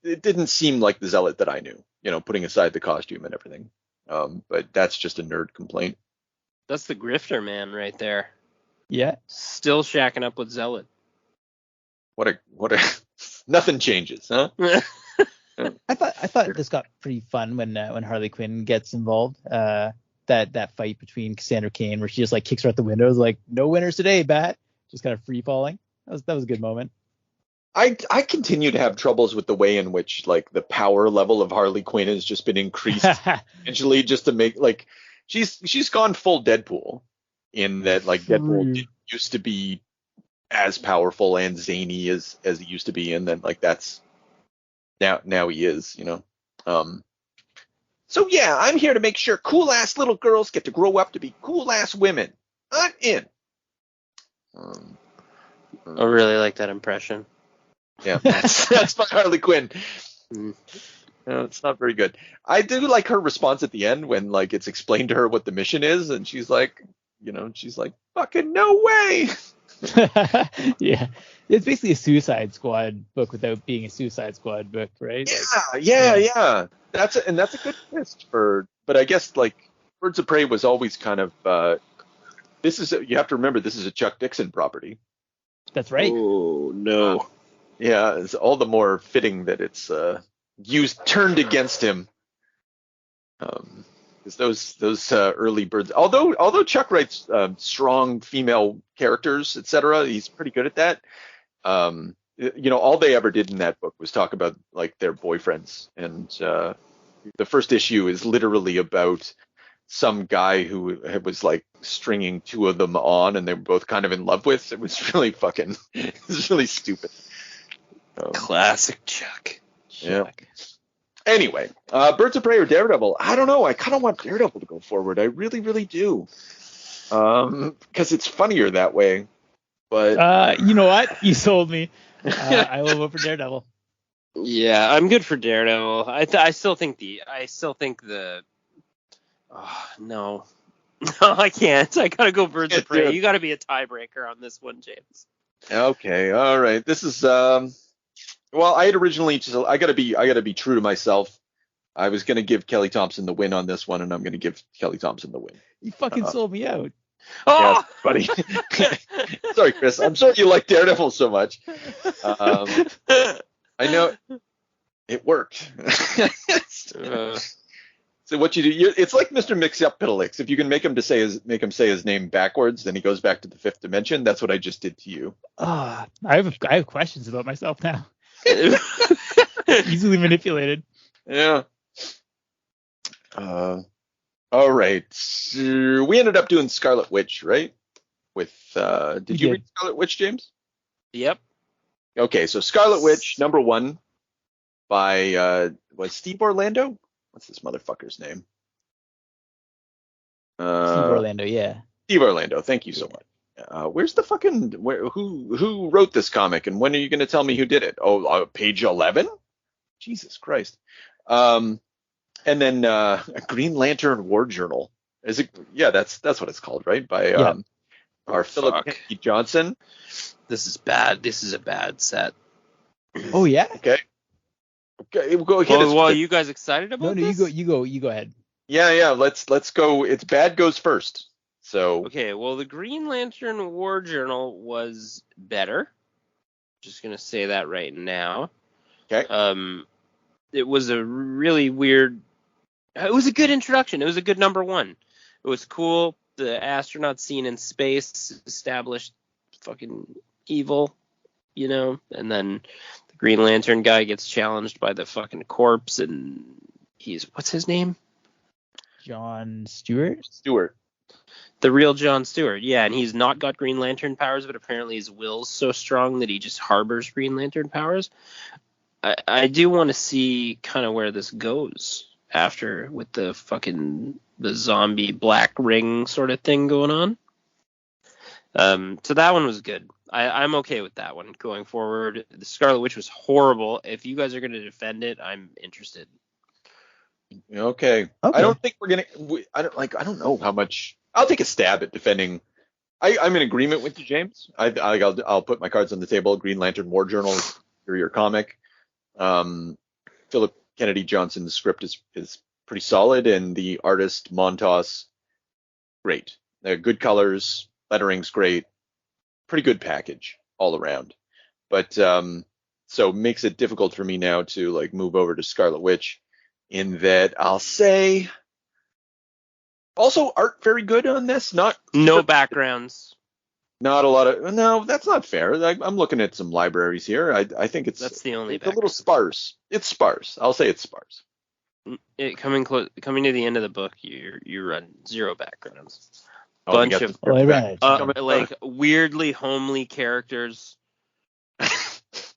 It didn't seem like the Zealot that I knew, putting aside the costume and everything. But that's just a nerd complaint. That's the grifter man right there. Yeah. Still shacking up with Zealot. What a nothing changes, huh? I thought this got pretty fun when Harley Quinn gets involved. That fight between Cassandra Cain where she just like kicks her out the windows like, no winners today, Bat. Just kind of free falling. That was a good moment. I continue to have troubles with the way in which like the power level of Harley Quinn has just been increased essentially just to make like she's gone full Deadpool in that like Deadpool didn't used to be as powerful and zany as he used to be, and then like that's now he is, you know. So yeah, I'm here to make sure cool ass little girls get to grow up to be cool ass women. I'm in. I really like that impression. Yeah, that's my Harley Quinn. No, it's not very good. I do like her response at the end when like it's explained to her what the mission is, and she's like, fucking no way. Yeah, it's basically a Suicide Squad book without being a Suicide Squad book, right? Yeah. That's a good twist but I guess like Birds of Prey was always kind of you have to remember this is a Chuck Dixon property. That's right. Oh no. Yeah, it's all the more fitting that it's turned against him. Because those early Birds, although Chuck writes strong female characters, etc., he's pretty good at that. All they ever did in that book was talk about like their boyfriends, and the first issue is literally about some guy who was like stringing two of them on, and they were both kind of in love with. It was really stupid. Classic Chuck. Yeah. Anyway, Birds of Prey or Daredevil? I don't know. I kind of want Daredevil to go forward. I really, really do. Because it's funnier that way. But you know what? You sold me. I will vote for Daredevil. Yeah, I'm good for Daredevil. I still think no, I can't. I gotta go Birds of Prey. You gotta be a tiebreaker on this one, James. Okay, all right. This is well, I had originally I gotta be true to myself. I was gonna give Kelly Thompson the win on this one, and I'm gonna give Kelly Thompson the win. You fucking sold me out. Yeah, buddy. Sorry, Chris. I'm sorry you like Daredevil so much. I know it worked. So what you do, it's like Mr. Mix-Up-Piddlix. If you can make him say his name backwards, then he goes back to the fifth dimension. That's what I just did to you. I have questions about myself now. Easily manipulated. Yeah. All right. So we ended up doing Scarlet Witch, right? With did you read Scarlet Witch, James? Yep. Okay, so Scarlet Witch #1 by was Steve Orlando? What's this motherfucker's name? Steve Orlando, yeah. Steve Orlando, thank you so much. Where's the fucking who wrote this comic, and when are you going to tell me who did it? Oh, page 11? Jesus Christ. And then a Green Lantern War Journal. Is it? Yeah, that's what it's called, right? By our Philip Kennedy Johnson. This is bad. This is a bad set. Oh yeah. Okay, we'll go ahead. Well, are you guys excited about this? No, you go ahead. Yeah. Let's go. It's bad goes first. So. Okay. Well, the Green Lantern War Journal was better. Just gonna say that right now. Okay. It was a really weird. It was a good introduction. It was a good #1. It was cool. The astronaut scene in space established fucking evil, and then the Green Lantern guy gets challenged by the fucking corpse, and what's his name? John Stewart? The real John Stewart, yeah, and he's not got Green Lantern powers, but apparently his will's so strong that he just harbors Green Lantern powers. I do want to see kind of where this goes after with the zombie black ring sort of thing going on. So that one was good. I'm okay with that one going forward. The Scarlet Witch was horrible. If you guys are going to defend it, I'm interested. Okay. I don't think we're gonna. I don't know how much. I'll take a stab at defending. I'm in agreement with you, James. I'll put my cards on the table. Green Lantern War Journal is your comic. Philip Kennedy Johnson's script is pretty solid, and the artist Montas, great. They're good colors, lettering's great, pretty good package all around. But so makes it difficult for me now to move over to Scarlet Witch, in that I'll say also art very good on this. No backgrounds. Not a lot of. No, that's not fair. I'm looking at some libraries here. I think That's the only it's a little background. sparse. It's sparse. I'll say it's sparse. Coming to the end of the book, you run 0 backgrounds. Oh, Bunch we got of the- I ran it. like weirdly homely characters,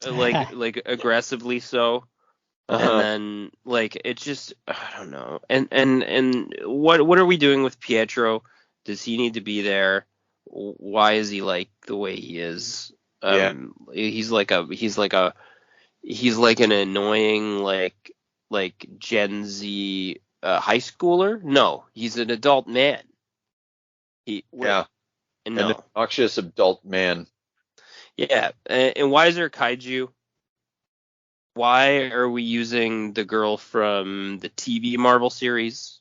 like aggressively so. Uh-huh. And then like it just I don't know. And what are we doing with Pietro? Does he need to be there? Why is he like the way he is? He's like an annoying like Gen Z high schooler. No, he's an adult man. Yeah. No. An obnoxious adult man. Yeah. And why is there kaiju? Why are we using the girl from the TV Marvel series?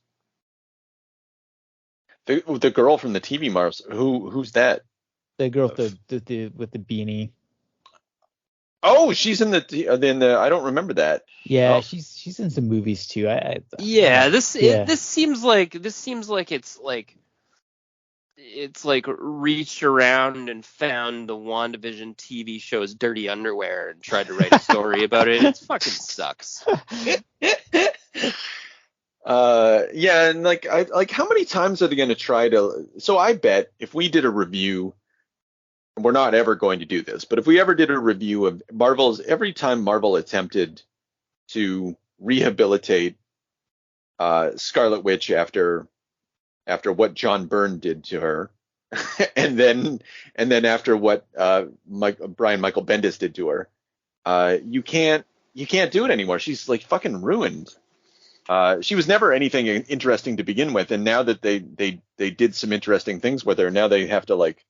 The girl from the TV Mars. Who's that? The girl with the beanie. Oh, she's in the. I don't remember that. Yeah, Oh. she's in some movies too. This seems like it's like reached around and found the WandaVision TV show's dirty underwear and tried to write a story about it. It fucking sucks. Yeah, and like how many times are they going to try to? So I bet if we did a review, and we're not ever going to do this, but if we ever did a review of Marvel's, every time Marvel attempted to rehabilitate Scarlet Witch after what John Byrne did to her, and then after what Brian Michael Bendis did to her, you can't do it anymore. She's like fucking ruined. She was never anything interesting to begin with, and now that they did some interesting things with her, now they have to like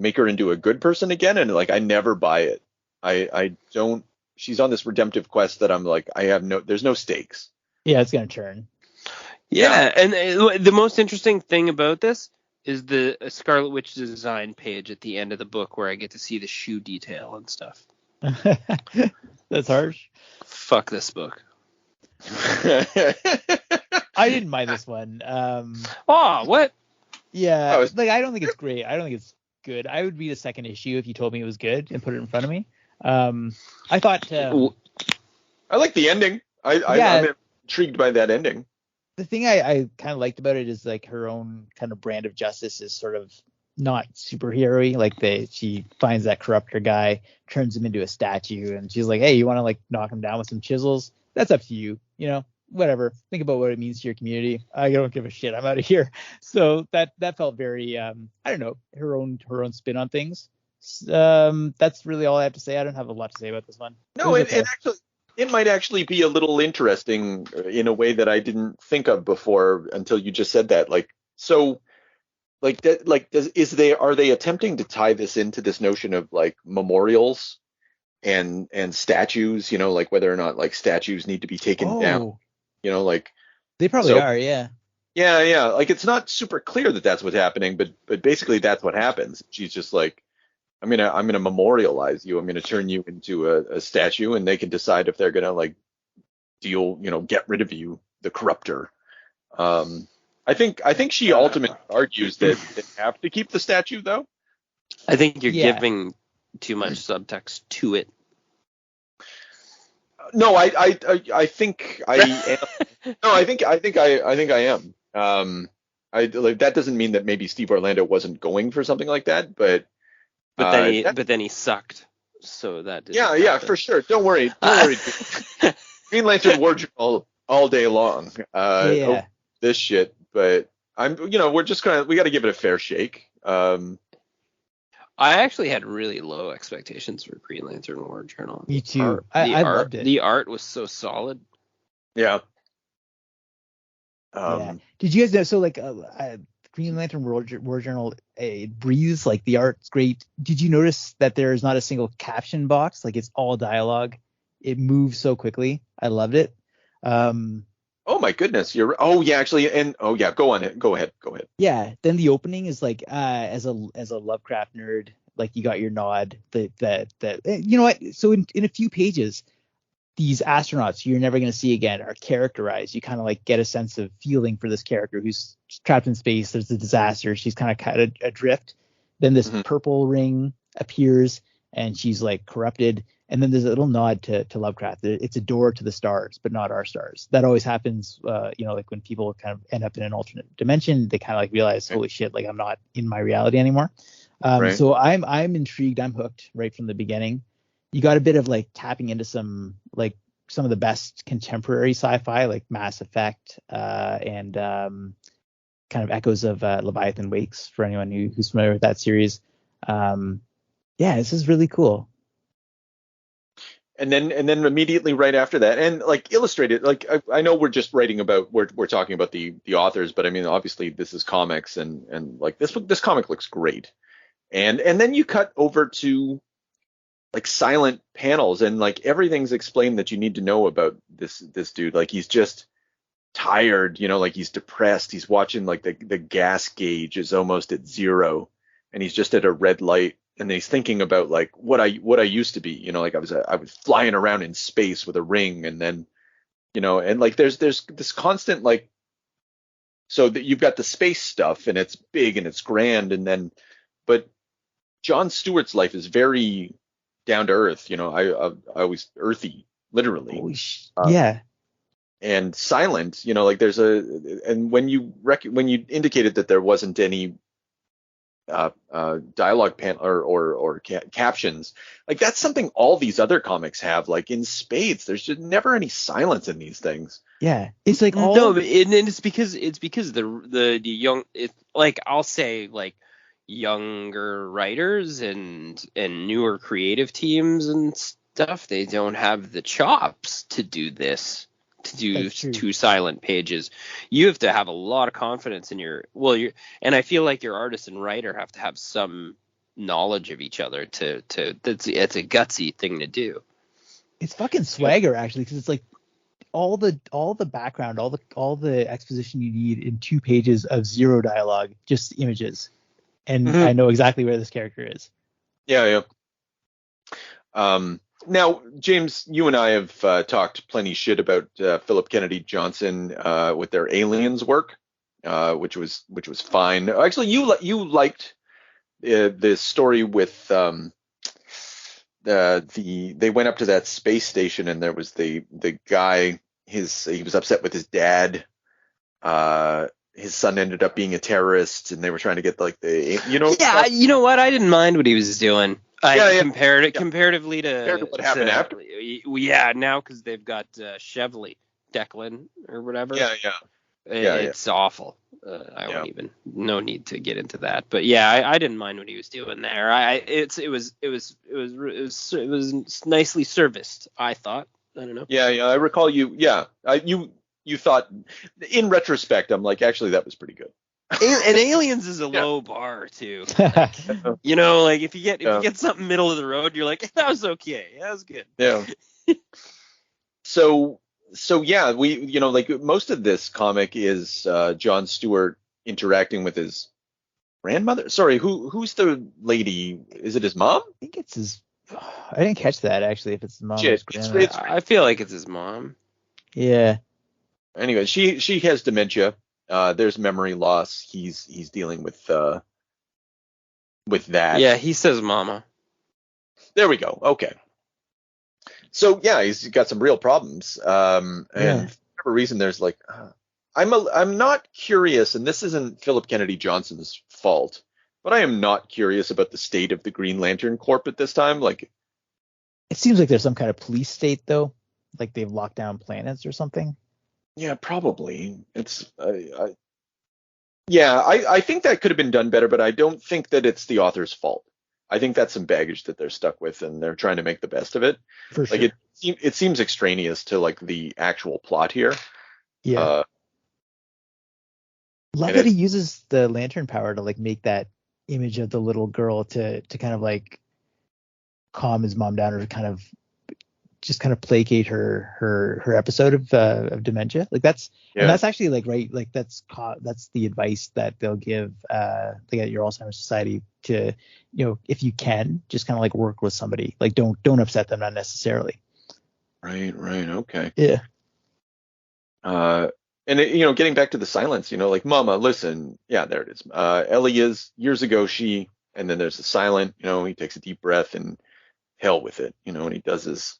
make her into a good person again, and like I never buy it. I don't. She's on this redemptive quest that I'm like there's no stakes. Yeah, it's gonna turn. Yeah, and the most interesting thing about this is the Scarlet Witch design page at the end of the book where I get to see the shoe detail and stuff. That's harsh. Fuck this book. I didn't mind this one. What? Yeah, like I don't think it's great. I don't think it's good. I would read a second issue if you told me it was good and put it in front of me. I thought. I like the ending. I'm intrigued by that ending. The thing I kind of liked about it is like her own kind of brand of justice is sort of not superhero-y. Like she finds that corruptor guy, turns him into a statue, and she's like, hey, you want to like knock him down with some chisels? That's up to you. You know, whatever. Think about what it means to your community. I don't give a shit. I'm out of here. So that felt very I don't know, her own spin on things. That's really all I have to say. I don't have a lot to say about this one. No, and actually, it might actually be a little interesting in a way that I didn't think of before until you just said that. Like, so, like that, like, are they attempting to tie this into this notion of like memorials and statues? You know, like whether or not like statues need to be taken down. You know, like they probably are. Yeah. Yeah. Like it's not super clear that that's what's happening, but basically that's what happens. She's just like, I'm gonna memorialize you. I'm gonna turn you into a statue, and they can decide if they're gonna like get rid of you, the corruptor. I think she ultimately argues that they have to keep the statue, though. I think you're giving too much subtext to it. No, I think I am. No, I think I am. Like that doesn't mean that maybe Steve Orlando wasn't going for something like that, but then he sucked. So that didn't happen. For sure. Don't worry. Green Lantern War Journal all day long. Over this shit, but we're just we got to give it a fair shake. I actually had really low expectations for Green Lantern War Journal. Me too. I loved it. The art was so solid. Yeah. Did you guys know? So like, Green Lantern War Journal, it breathes, like the art's great. Did you notice that there's not a single caption box? Like it's all dialogue. It moves so quickly. I loved it. Oh my goodness, actually, and go ahead. Yeah, then the opening is like, as a Lovecraft nerd, like you got your nod. That you know what? So in a few pages, these astronauts you're never going to see again are characterized. You kind of like get a sense of feeling for this character who's trapped in space. There's a disaster. She's kind of adrift. Then this Mhm. purple ring appears, and she's like corrupted. And then there's a little nod to Lovecraft. It's a door to the stars, but not our stars. That always happens, like when people kind of end up in an alternate dimension, they kind of like realize, holy shit, like I'm not in my reality anymore. Right. So I'm intrigued. I'm hooked right from the beginning. You got a bit of like tapping into some of the best contemporary sci-fi, like Mass Effect, and kind of echoes of Leviathan Wakes for anyone who's familiar with that series. This is really cool. And then immediately right after that, and like illustrated, like I know we're just writing about we're talking about the authors, but I mean obviously this is comics, and like this comic looks great. And then you cut over to like silent panels, and like everything's explained that you need to know about this dude. Like he's just tired, like he's depressed. He's watching like the gas gauge is almost at zero, and he's just at a red light. And he's thinking about like what I used to be, like I was flying around in space with a ring, and then, and like there's this constant like, so that you've got the space stuff and it's big and it's grand, and then, but Jon Stewart's life is very down to earth, I always earthy, literally. Yeah. And silent, like there's and when you indicated that there wasn't any dialogue panel or captions, like that's something all these other comics have, like in spades. There's just never any silence in these things. Yeah, it's like all no, but it's because the young, it's like I'll say like younger writers and newer creative teams and stuff, they don't have the chops to do this. To do two silent pages, you have to have a lot of confidence in and I feel like your artist and writer have to have some knowledge of each other it's a gutsy thing to do. It's fucking swagger actually, because it's like all the background, all the exposition you need in 2 pages of zero dialogue, just images, and I know exactly where this character is. Yeah. Now, James, you and I have talked plenty shit about Philip Kennedy Johnson with their Aliens work, which was fine. Actually, you liked the story with they went up to that space station, and there was the guy. He was upset with his dad. His son ended up being a terrorist, and they were trying to get like Yeah, you know what? I didn't mind what he was doing. Comparatively to what happened after. Yeah, now because they've got Chevley, Declan or whatever. It's awful. I won't even. No need to get into that. But yeah, I didn't mind what he was doing there. It was nicely serviced, I thought. I don't know. Yeah. I recall you. Yeah. You thought, in retrospect, I'm like, actually, that was pretty good. And Aliens is a low bar too. Like, like if you get something middle of the road, you're like, that was okay, that was good. Yeah. So yeah, we like most of this comic is Jon Stewart interacting with his grandmother. Sorry, who's the lady? Is it his mom? I think it's his. I didn't catch that actually. If it's his mom, or his grandmother. I feel like it's his mom. Yeah. Anyway, she has dementia. There's memory loss. He's dealing with that. Yeah, he says mama. There we go. Okay. So yeah, he's got some real problems. And for whatever reason, there's like, I'm not curious, and this isn't Philip Kennedy Johnson's fault, but I am not curious about the state of the Green Lantern Corp at this time. Like, it seems like there's some kind of police state though, like they've locked down planets or something. Yeah, probably. It's I think that could have been done better, but I don't think that it's the author's fault. I think that's some baggage that they're stuck with, and they're trying to make the best of it. For sure. Like it seems extraneous to like the actual plot here. Yeah. Love that he uses the lantern power to like make that image of the little girl to kind of like calm his mom down, or to kind of placate her episode of dementia. Like that's and that's actually like right, like that's the advice that they'll give like at your Alzheimer's Society, to if you can just kind of like work with somebody, like don't upset them unnecessarily. Right, okay. Yeah. And getting back to the silence, like, Mama, listen. Yeah, there it is. Ellie is, years ago, she And then there's the silent, he takes a deep breath and hell with it, and he does his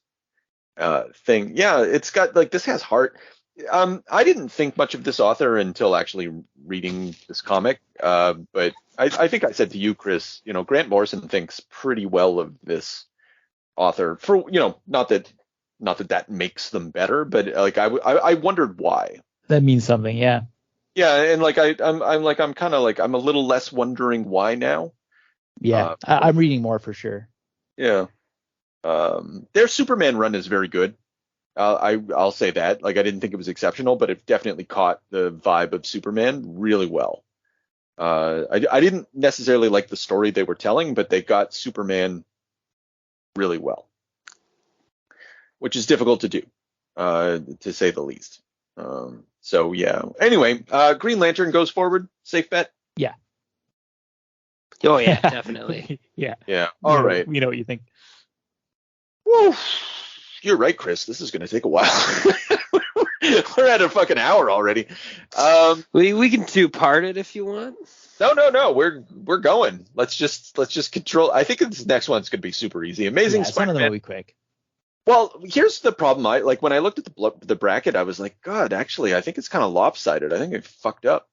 thing. Yeah, it's got this has heart. I didn't think much of this author until actually reading this comic, but I think I said to you, Chris, Grant Morrison thinks pretty well of this author for, not that makes them better, but I wondered why. That means something, yeah. Yeah, and I'm kind of I'm a little less wondering why now. Yeah, I'm reading more for sure. Yeah. Their Superman run is very good. I'll say that. I didn't think it was exceptional, but it definitely caught the vibe of Superman really well. I didn't necessarily like the story they were telling, but they got Superman really well, which is difficult to do, to say the least. So yeah. Anyway, Green Lantern goes forward. Safe bet. Yeah. Oh yeah, definitely. Yeah. Yeah. All right. We know what you think. Woo. You're right, Chris. This is going to take a while. We're at a fucking hour already. We can two-part it if you want. No. We're going. Let's just control. I think this next one's going to be super easy. Amazing Spider-Man. Some of them will be quick. Well, here's the problem. When I looked at the bracket, I was like, God, actually, I think it's kind of lopsided. I think I fucked up.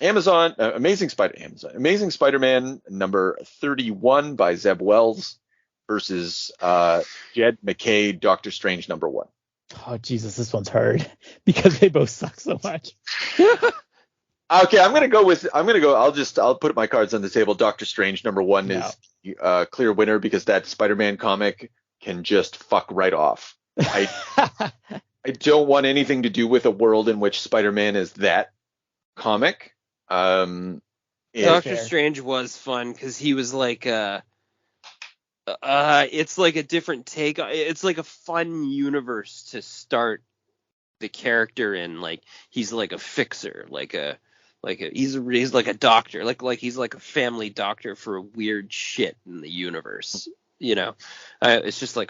Amazing Spider-Man number 31 by Zeb Wells versus Jed MacKay, Doctor Strange number 1. Oh Jesus, this one's hard because they both suck so much. Okay, I'll put my cards on the table. Doctor Strange number 1 is clear winner because that Spider-Man comic can just fuck right off. I don't want anything to do with a world in which Spider-Man is that comic. Doctor Strange was fun because he was it's like a different take. It's like a fun universe to start the character in. He's like a fixer, he's like a doctor, he's like a family doctor for weird shit in the universe. It's just I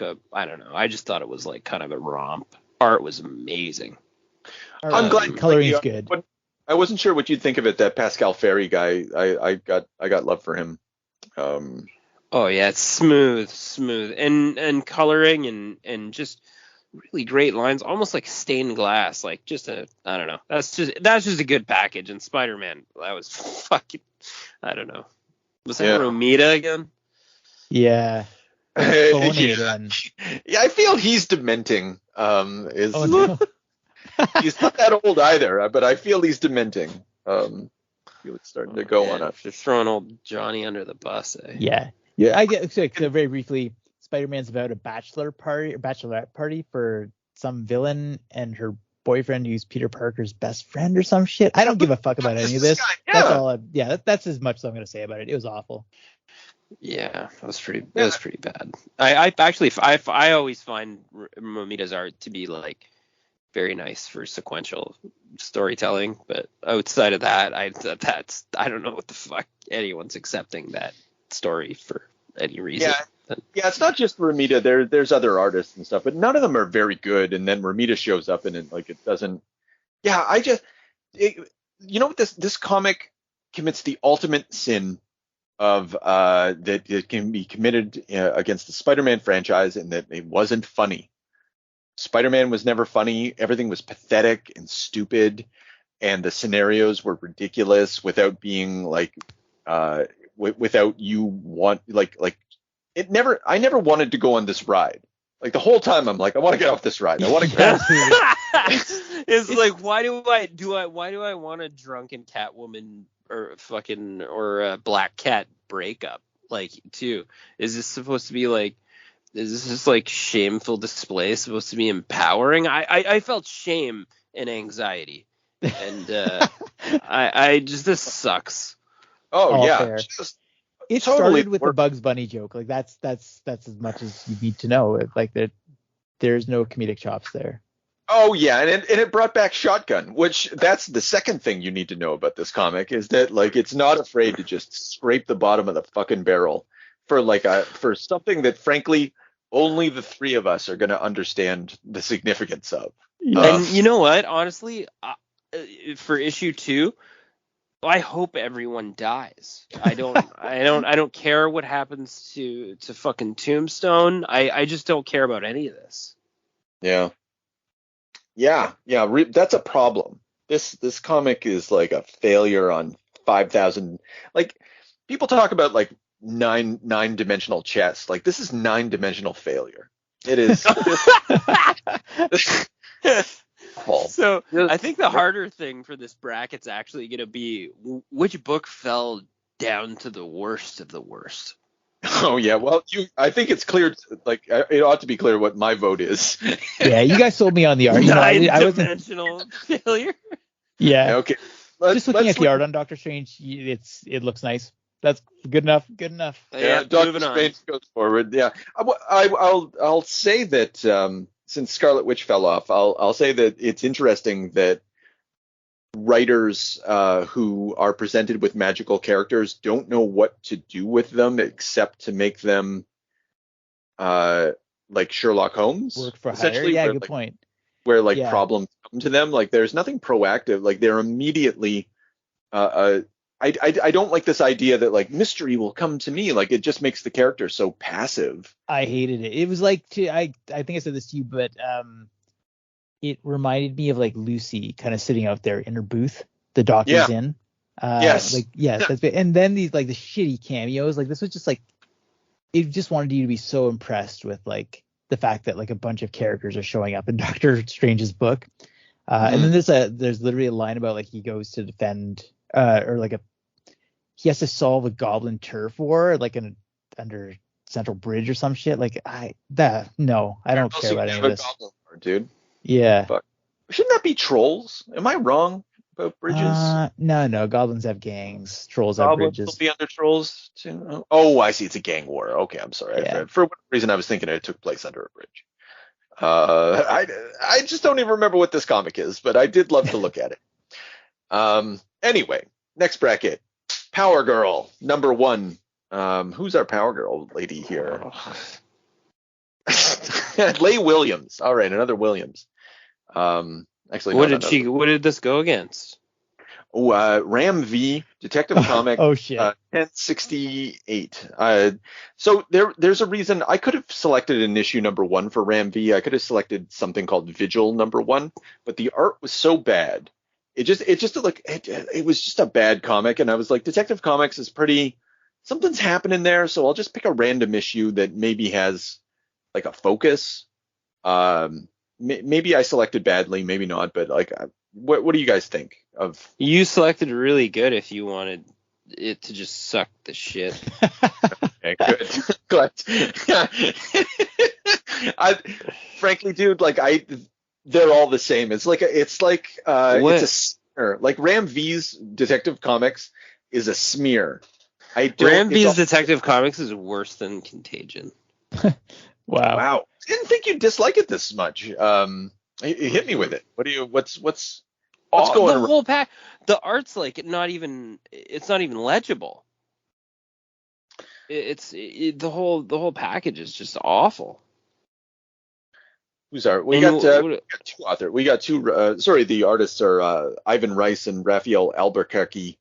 don't know. I just thought it was kind of a romp. Art was amazing. I'm glad coloring is good. But I wasn't sure what you'd think of it. That Pascal Ferry guy, I got love for him. Oh yeah, it's smooth, and coloring and just really great lines, almost like stained glass. I don't know. That's just a good package. And Spider-Man, that was fucking, I don't know. Was that Romita again? Yeah. Yeah, I feel he's dementing. No. He's not that old either, but I feel he's dementing. I feel it's starting to go on up. Just throwing old Johnny under the bus. Yeah. I get so very briefly. Spider-Man's about a bachelorette party for some villain and her boyfriend who's Peter Parker's best friend or some shit. I don't give a fuck about any of this. That's all. That's as much as I'm gonna say about it. It was awful. Yeah, that was pretty bad. I always find Romita's art to be very nice for sequential storytelling, but outside of that, I don't know what the fuck anyone's accepting that story for any reason. Yeah, it's not just Romita. There's other artists and stuff, but none of them are very good. And then Romita shows up and it doesn't. Yeah, this comic commits the ultimate sin of that it can be committed against the Spider-Man franchise, and that it wasn't funny. Spider-Man was never funny. Everything was pathetic and stupid, and the scenarios were ridiculous without being without you want it never. I never wanted to go on this ride. The whole time I'm I want to get off this ride. I want to get. It's why do I want a drunken Catwoman or a Black Cat breakup too? Is this supposed to be is this just shameful display supposed to be empowering? I felt shame and anxiety, and I just, this sucks. Oh yeah, it totally started with the Bugs Bunny joke. That's as much as you need to know. There's no comedic chops there. Oh yeah, and it brought back Shotgun, which that's the second thing you need to know about this comic is that it's not afraid to just scrape the bottom of the fucking barrel for for something that frankly only the three of us are going to understand the significance of. And you know what? Honestly, for issue 2, I hope everyone dies. I don't care what happens to fucking Tombstone. I just don't care about any of this. Yeah. That's a problem. This comic is like a failure on 5,000. Like, people talk about like nine-dimensional chess. Like, this is 9-dimensional failure. It is. So I think the harder thing for this bracket's actually going to be which book fell down to the worst of the worst. Oh yeah, well, I think it's clear. Like, it ought to be clear what my vote is. Yeah, you guys sold me on the art. You know, I wasn't. Nine-dimensional failure. Yeah. Okay. Just looking at the art on Doctor Strange, it looks nice. That's good enough. Good enough. Yeah, Doctor Strange goes forward. Yeah, I'll say that since Scarlet Witch fell off, I'll say that it's interesting that writers who are presented with magical characters don't know what to do with them except to make them like Sherlock Holmes. Work for hire. Yeah, good point. Where problems come to them, like there's nothing proactive. Like they're immediately. I don't like this idea that like mystery will come to me. Like, it just makes the character so passive. I hated it. It was like I think I said this to you, but it reminded me of like Lucy kind of sitting out there in her booth, the doctor's in. Yes. Like, yes, that's it. And then these like the shitty cameos, like this was just like, it just wanted you to be so impressed with like the fact that like a bunch of characters are showing up in Doctor Strange's book. And then there's literally a line about like he goes to defend he has to solve a goblin turf war like under Central Bridge or some shit. Like I don't care about any of this. Goblin war, dude. Yeah. Fuck. Shouldn't that be trolls? Am I wrong about bridges? No. Goblins have gangs. Trolls have Goblins bridges. will be under trolls too. Oh, I see. It's a gang war. Okay, I'm sorry. Yeah. For whatever reason, I was thinking it took place under a bridge. I just don't even remember what this comic is, but I did love to look at it. Anyway, next bracket. Power Girl, number 1. Who's our Power Girl lady here? Leigh Williams. All right, another Williams. Actually, what did this go against? Ram V, Detective Comic. Oh shit. 1068. So there's a reason I could have selected an issue number 1 for Ram V. I could have selected something called Vigil number 1, but the art was so bad. It was just a bad comic, and I was like, Detective Comics is something's happening there, so I'll just pick a random issue that maybe has like a focus. Maybe I selected badly, maybe not, but like, what do you guys think of? You selected really good if you wanted it to just suck the shit. Okay, good. Frankly, dude, like they're all the same. It's a smear. Like Ram V's Detective Comics is a smear. Ram V's Detective Comics is worse than Contagion. Wow. I didn't think you'd dislike it this much. You hit me with it. What's going on? The whole pack. The art's like it's not even legible. The whole package is just awful. We got two authors. We got two. The artists are Ivan Rice and Raphael Albuquerque,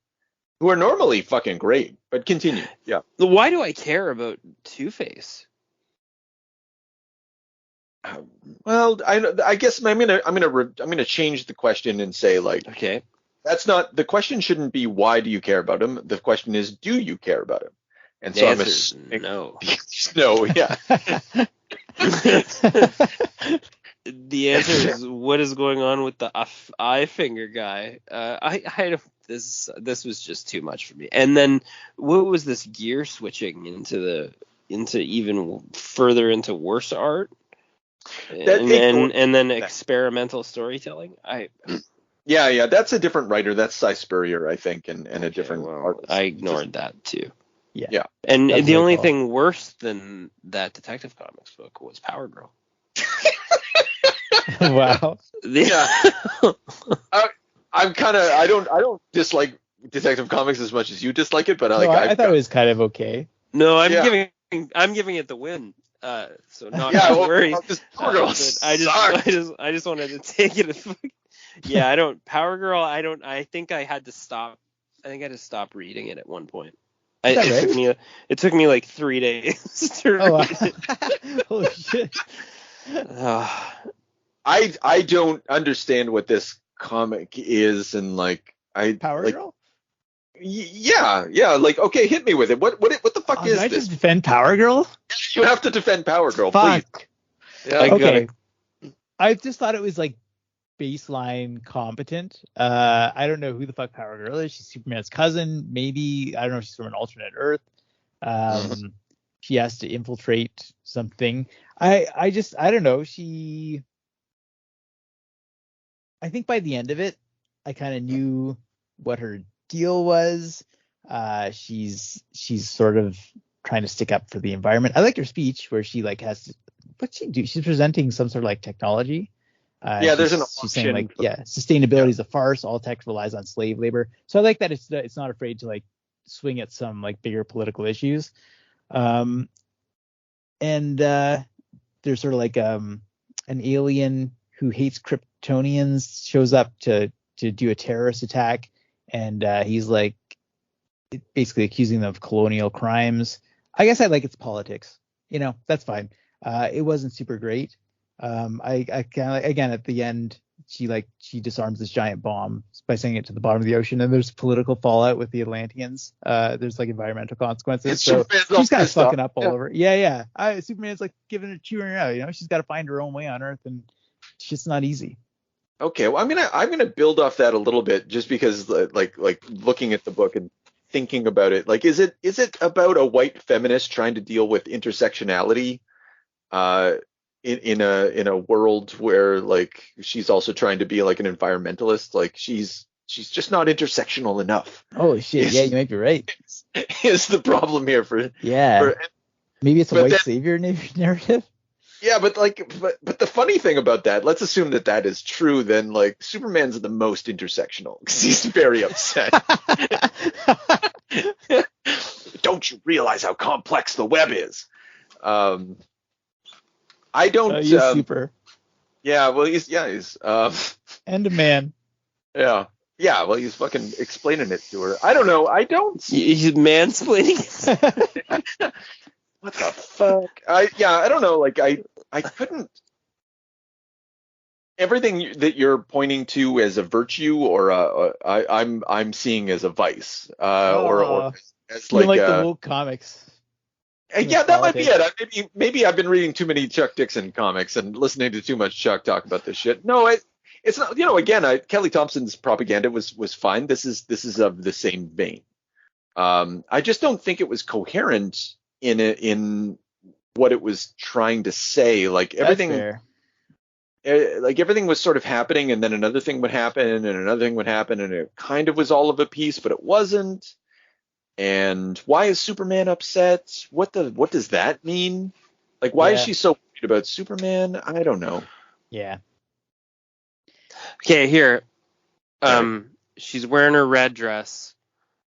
who are normally fucking great. But continue. Yeah. Why do I care about Two-Face? Well, I guess I'm gonna change the question and say like, okay, that's not the question. Shouldn't be why do you care about him? The question is, do you care about him? And so I'm assuming no. No, yeah. The answer is what is going on with the eye finger guy. I this was just too much for me. And then what was this gear switching into even further into worse art? And then experimental storytelling. Yeah, that's a different writer. That's Cy Spurrier, I think, and a different artist. I ignored that too. Yeah. And the only thing worse than that Detective Comics book was Power Girl. Wow. Yeah. I don't dislike Detective Comics as much as you dislike it, but I thought it was kind of okay. No, I'm giving it the win. So not to worry. I just wanted to take it. Yeah, Power Girl. I think I had to stop I think I just stopped reading it at one point. It took me like 3 days to read it. Holy shit. I don't understand what this comic is, and like Power Girl? Yeah, like, okay, hit me with it. What the fuck is did I this? just defend Power Girl? You have to defend Power Girl, Fuck. please. Yeah, Okay. I just thought it was like baseline competent. I don't know who the fuck Power Girl is. She's Superman's cousin, maybe. I don't know if she's from an alternate Earth. She has to infiltrate something. I don't know. I think by the end of it, I kind of knew what her deal was. She's sort of trying to stick up for the environment. I liked her speech where she like has to, what's she do? She's presenting some sort of like technology. There's an she's saying like, sustainability is a farce. All tech relies on slave labor. So I like that it's not afraid to like swing at some like bigger political issues. And there's sort of like an alien who hates Kryptonians shows up to do a terrorist attack, and he's like basically accusing them of colonial crimes. I guess I like its politics. That's fine. It wasn't super great. I kind of, again, at the end, she disarms this giant bomb by sending it to the bottom of the ocean, and there's political fallout with the Atlanteans. There's like environmental consequences. So she's kind of fucking up all over. Yeah. Superman's like giving her chewing her out. She's got to find her own way on Earth, and it's just not easy. Okay, well, I'm gonna build off that a little bit, just because like looking at the book and thinking about it, like, is it about a white feminist trying to deal with intersectionality in a world where like she's also trying to be like an environmentalist? Like she's just not intersectional enough. Holy shit! Yeah, you might be right. Is the problem here maybe it's a white savior narrative. Yeah, but the funny thing about that, let's assume that is true, then like Superman's the most intersectional because he's very upset. Don't you realize how complex the web is? I don't. He's super. Yeah, well, he's and a man. Yeah. Yeah, well, he's fucking explaining it to her. I don't know. I don't. He's mansplaining. What the fuck? I don't know. Like I couldn't. Everything that you're pointing to as a virtue, or I'm seeing as a vice, or as like the woke comics. Yeah, that might be it. Maybe I've been reading too many Chuck Dixon comics and listening to too much Chuck talk about this shit. No, it's not. Again, Kelly Thompson's propaganda was fine. This is of the same vein. I just don't think it was coherent in what it was trying to say. Like everything, everything was sort of happening, and then another thing would happen, and another thing would happen, and it kind of was all of a piece, but it wasn't. And why is Superman upset? What does that mean? Like, why is she so worried about Superman? I don't know. Yeah. Okay, here. She's wearing her red dress.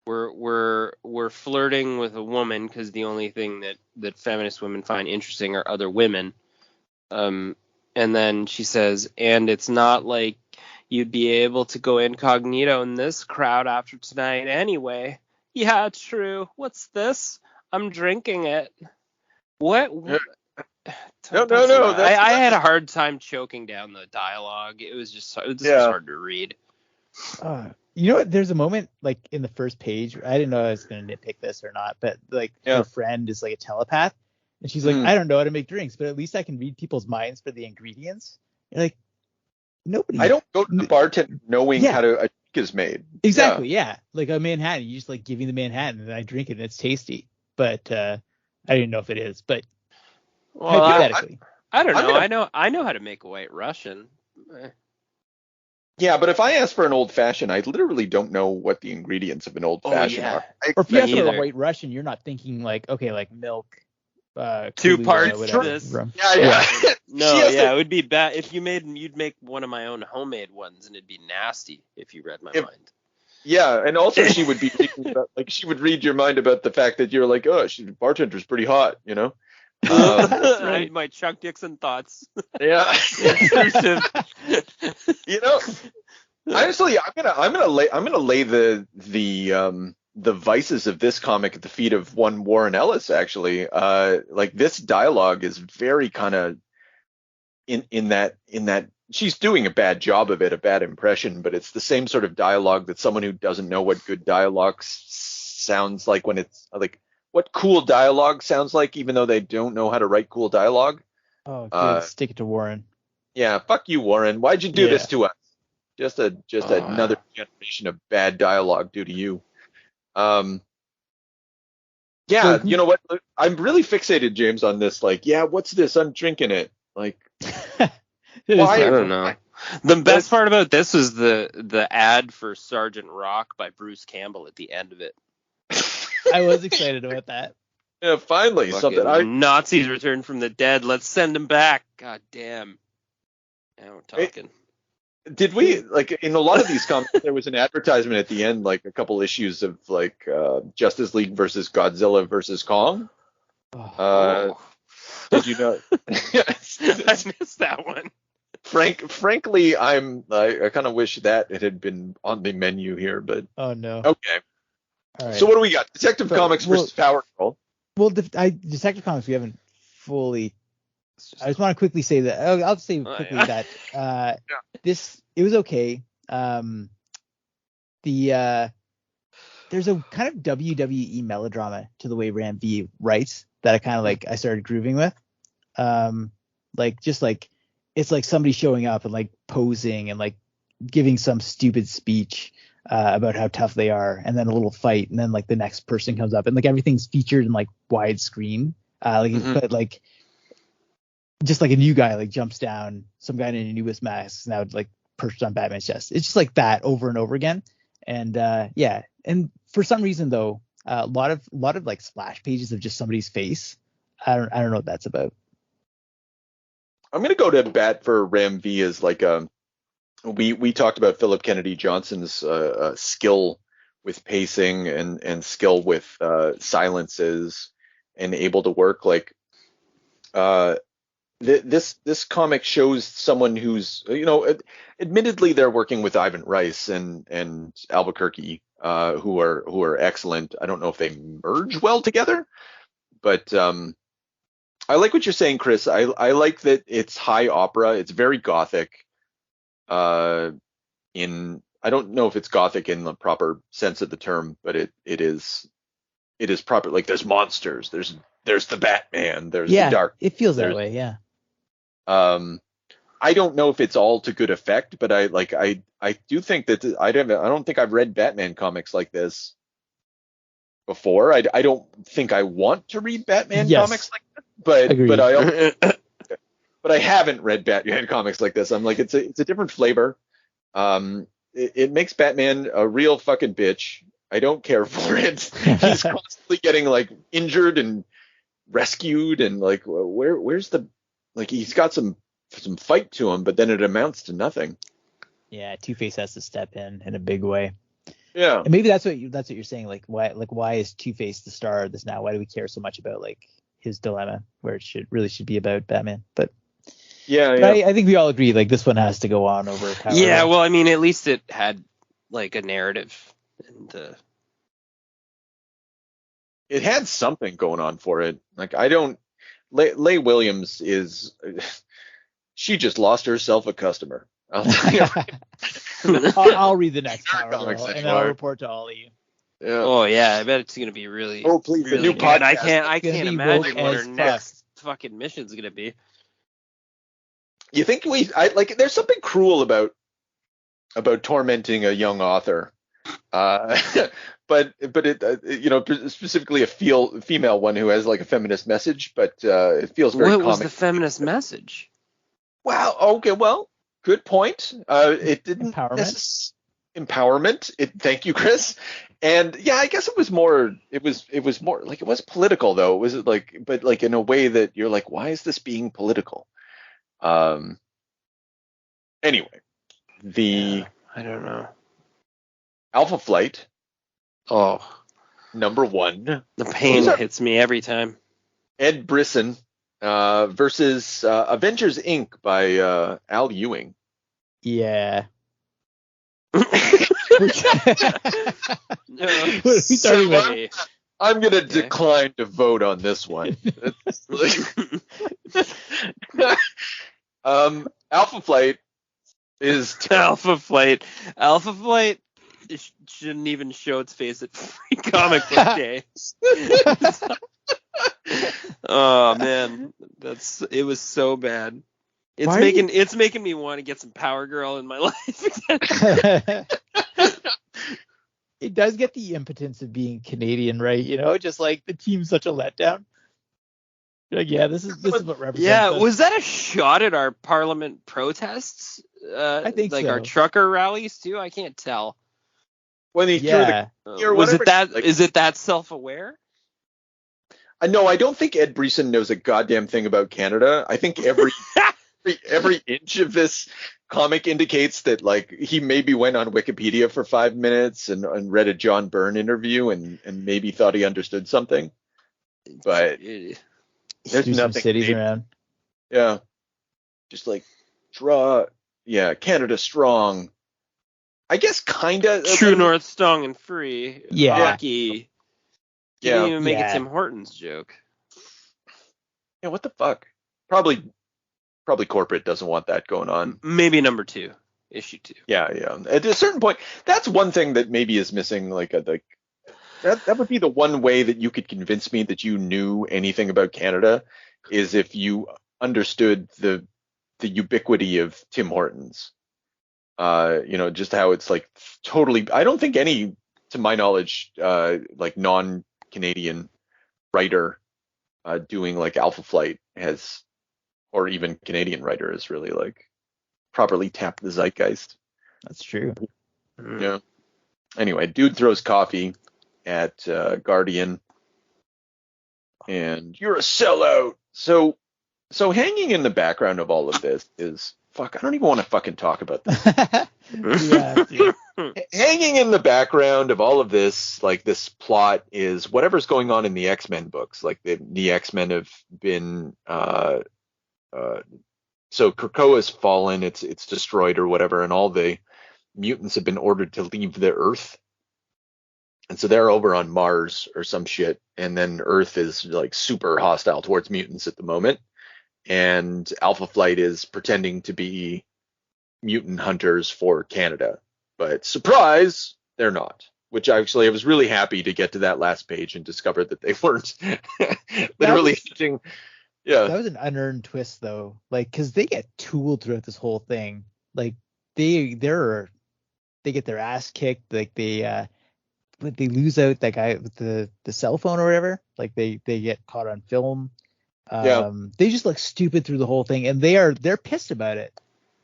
We're flirting with a woman because the only thing that feminist women find interesting are other women. And then she says, and it's not like you'd be able to go incognito in this crowd after tonight anyway. Yeah, true. What's this? I'm drinking it. What? No. I had a hard time choking down the dialogue. It was just was hard to read. You know what? There's a moment like in the first page. I didn't know I was gonna nitpick this or not, but like her friend is like a telepath, and she's like, I don't know how to make drinks, but at least I can read people's minds for the ingredients. You're like, nobody. I don't go to the bartender knowing how to a drink is made. Exactly. Yeah. Like a Manhattan, you just like give me the Manhattan and I drink it and it's tasty. But I didn't know if it is. But hypothetically, I don't know. I know how to make a White Russian. Yeah, but if I ask for an old fashioned, I literally don't know what the ingredients of an old fashioned are. Or if you ask for a White Russian, you're not thinking like, okay, like milk. 2 parts of this. Yeah. It would be bad if you'd make one of my own homemade ones, and it'd be nasty if you read my mind. Yeah, and also she would be thinking about, like, she would read your mind about the fact that you're like, oh, bartender's pretty hot, you know. My Chuck Dixon thoughts. Yeah. Intrusive. You know, Honestly, I'm gonna lay the vices of this comic at the feet of one Warren Ellis. Actually, like this dialogue is very kind of in that she's doing a bad job of it, a bad impression, but it's the same sort of dialogue that someone who doesn't know what good dialogue sounds like when it's like what cool dialogue sounds like, even though they don't know how to write cool dialogue. Oh, good. Stick it to Warren. Yeah, fuck you, Warren. Why'd you do this to us? Just another generation of bad dialogue due to you. Yeah, you know what? I'm really fixated, James, on this. Like, yeah, what's this? I'm drinking it. Like, why? I don't know. The best part about this was the ad for Sergeant Rock by Bruce Campbell at the end of it. I was excited about that. Yeah, finally something. Nazis returned from the dead. Let's send them back. God damn. Now we're talking. Did we, like, in a lot of these comics, there was an advertisement at the end, like a couple issues of like Justice League versus Godzilla versus Kong. Did you know? I missed that one. Frankly, I kind of wish that it had been on the menu here, but oh no. Okay. All right. So what do we got? Detective Comics versus Power Girl. Well, Detective Comics we haven't fully. I just want to quickly say that I'll say quickly that it was okay. There's a kind of WWE melodrama to the way Ram V writes that I kind of like. I started grooving with, it's like somebody showing up and like posing and like giving some stupid speech about how tough they are, and then a little fight, and then like the next person comes up and like everything's featured in like widescreen, but like just like a new guy like jumps down, some guy in a newest mask now like perched on Batman's chest. It's just like that over and over again, and and for some reason though, a lot of like splash pages of just somebody's face. I don't know what that's about. I'm gonna go to bat for Ram V as like we talked about Philip Kennedy Johnson's skill with pacing and skill with silences and able to work like this comic shows someone who's, you know, admittedly they're working with Ivan Rice and Albuquerque, who are excellent. I don't know if they merge well together, but I like what you're saying, Chris. I like that it's high opera. It's very gothic. I don't know if it's gothic in the proper sense of the term, but it is proper. Like there's monsters. There's the Batman. There's the dark. It feels that way. Yeah. I don't know if it's all to good effect, but I do think that I don't think I've read Batman comics like this before. I don't think I want to read Batman comics like this, but I haven't read Batman comics like this. I'm like, it's a different flavor. It makes Batman a real fucking bitch. I don't care for it. He's constantly getting like injured and rescued, and like where's the, like, he's got some fight to him, but then it amounts to nothing. Yeah, Two-Face has to step in a big way. Yeah, and maybe that's what you're saying. Like why is Two-Face the star of this now? Why do we care so much about like his dilemma, where it should be about Batman? But I think we all agree like this one has to go on over Power. Yeah, well, I mean, at least it had like a narrative, and it had something going on for it. Like Leigh Williams is, she just lost herself a customer. I'll tell you. I'll read the next Power Girl, and I'll report to all of you. Yeah. Oh yeah, I bet it's gonna be really. Oh please, really the new podcast. podcast. I can't imagine what her next fucking mission's gonna be. You think there's something cruel about tormenting a young author, but it specifically a female one who has like a feminist message, but it feels very. What was the feminist message? Wow. Okay. Well, good point. It didn't empowerment. Thank you, Chris. And yeah, I guess it was more. It was more like, it was political though. It was like, but like in a way that you're like, why is this being political? Anyway, I don't know. Alpha Flight. Oh, number 1. The pain hits me every time. Ed Brisson versus Avengers Inc. by Al Ewing. Yeah. Sorry. I'm going to decline to vote on this one. Alpha Flight is Alpha Flight shouldn't even show its face at Free Comic Book Day. Oh man, it was so bad. It's making me want to get some Power Girl in my life. It does get the impotence of being Canadian, right? You know, just like the team's such a letdown. Like, yeah, this is what represents. Yeah, us. Was that a shot at our Parliament protests? I think like so. Our trucker rallies too. I can't tell. When he threw the was it that? Is it that self-aware? No, I don't think Ed Brisson knows a goddamn thing about Canada. I think every inch of this comic indicates that like he maybe went on Wikipedia for 5 minutes and read a John Byrne interview and maybe thought he understood something. But there's nothing. Cities around. Yeah. Just like Canada strong. I guess kinda True North strong and free. Yeah. Hockey. Didn't even make it Tim Hortons joke. Yeah, what the fuck? Probably corporate doesn't want that going on. Maybe number 2, issue 2. Yeah. At a certain point, that's one thing that maybe is missing. That would be the one way that you could convince me that you knew anything about Canada, is if you understood the ubiquity of Tim Hortons. Just how it's like totally. I don't think any, to my knowledge, like non-Canadian writer doing like Alpha Flight has, or even Canadian writer has really like properly tapped the zeitgeist. That's true. Yeah. Anyway, dude throws coffee at Guardian, and you're a sellout. So hanging in the background of all of this is fuck. I don't even want to fucking talk about this. Hanging in the background of all of this, like this plot, is whatever's going on in the X-Men books. Like the X-Men have been so Krakoa's fallen, it's destroyed or whatever, and all the mutants have been ordered to leave the Earth. And so they're over on Mars or some shit, and then Earth is like super hostile towards mutants at the moment. And Alpha Flight is pretending to be mutant hunters for Canada. But surprise, they're not. Which actually, I was really happy to get to that last page and discover that they weren't literally hunting. Yeah. That was an unearned twist, though. Like, because they get tooled throughout this whole thing. Like, they get their ass kicked. Like, they lose out that guy with the cell phone or whatever. Like, they get caught on film. They just look stupid through the whole thing, and they're pissed about it.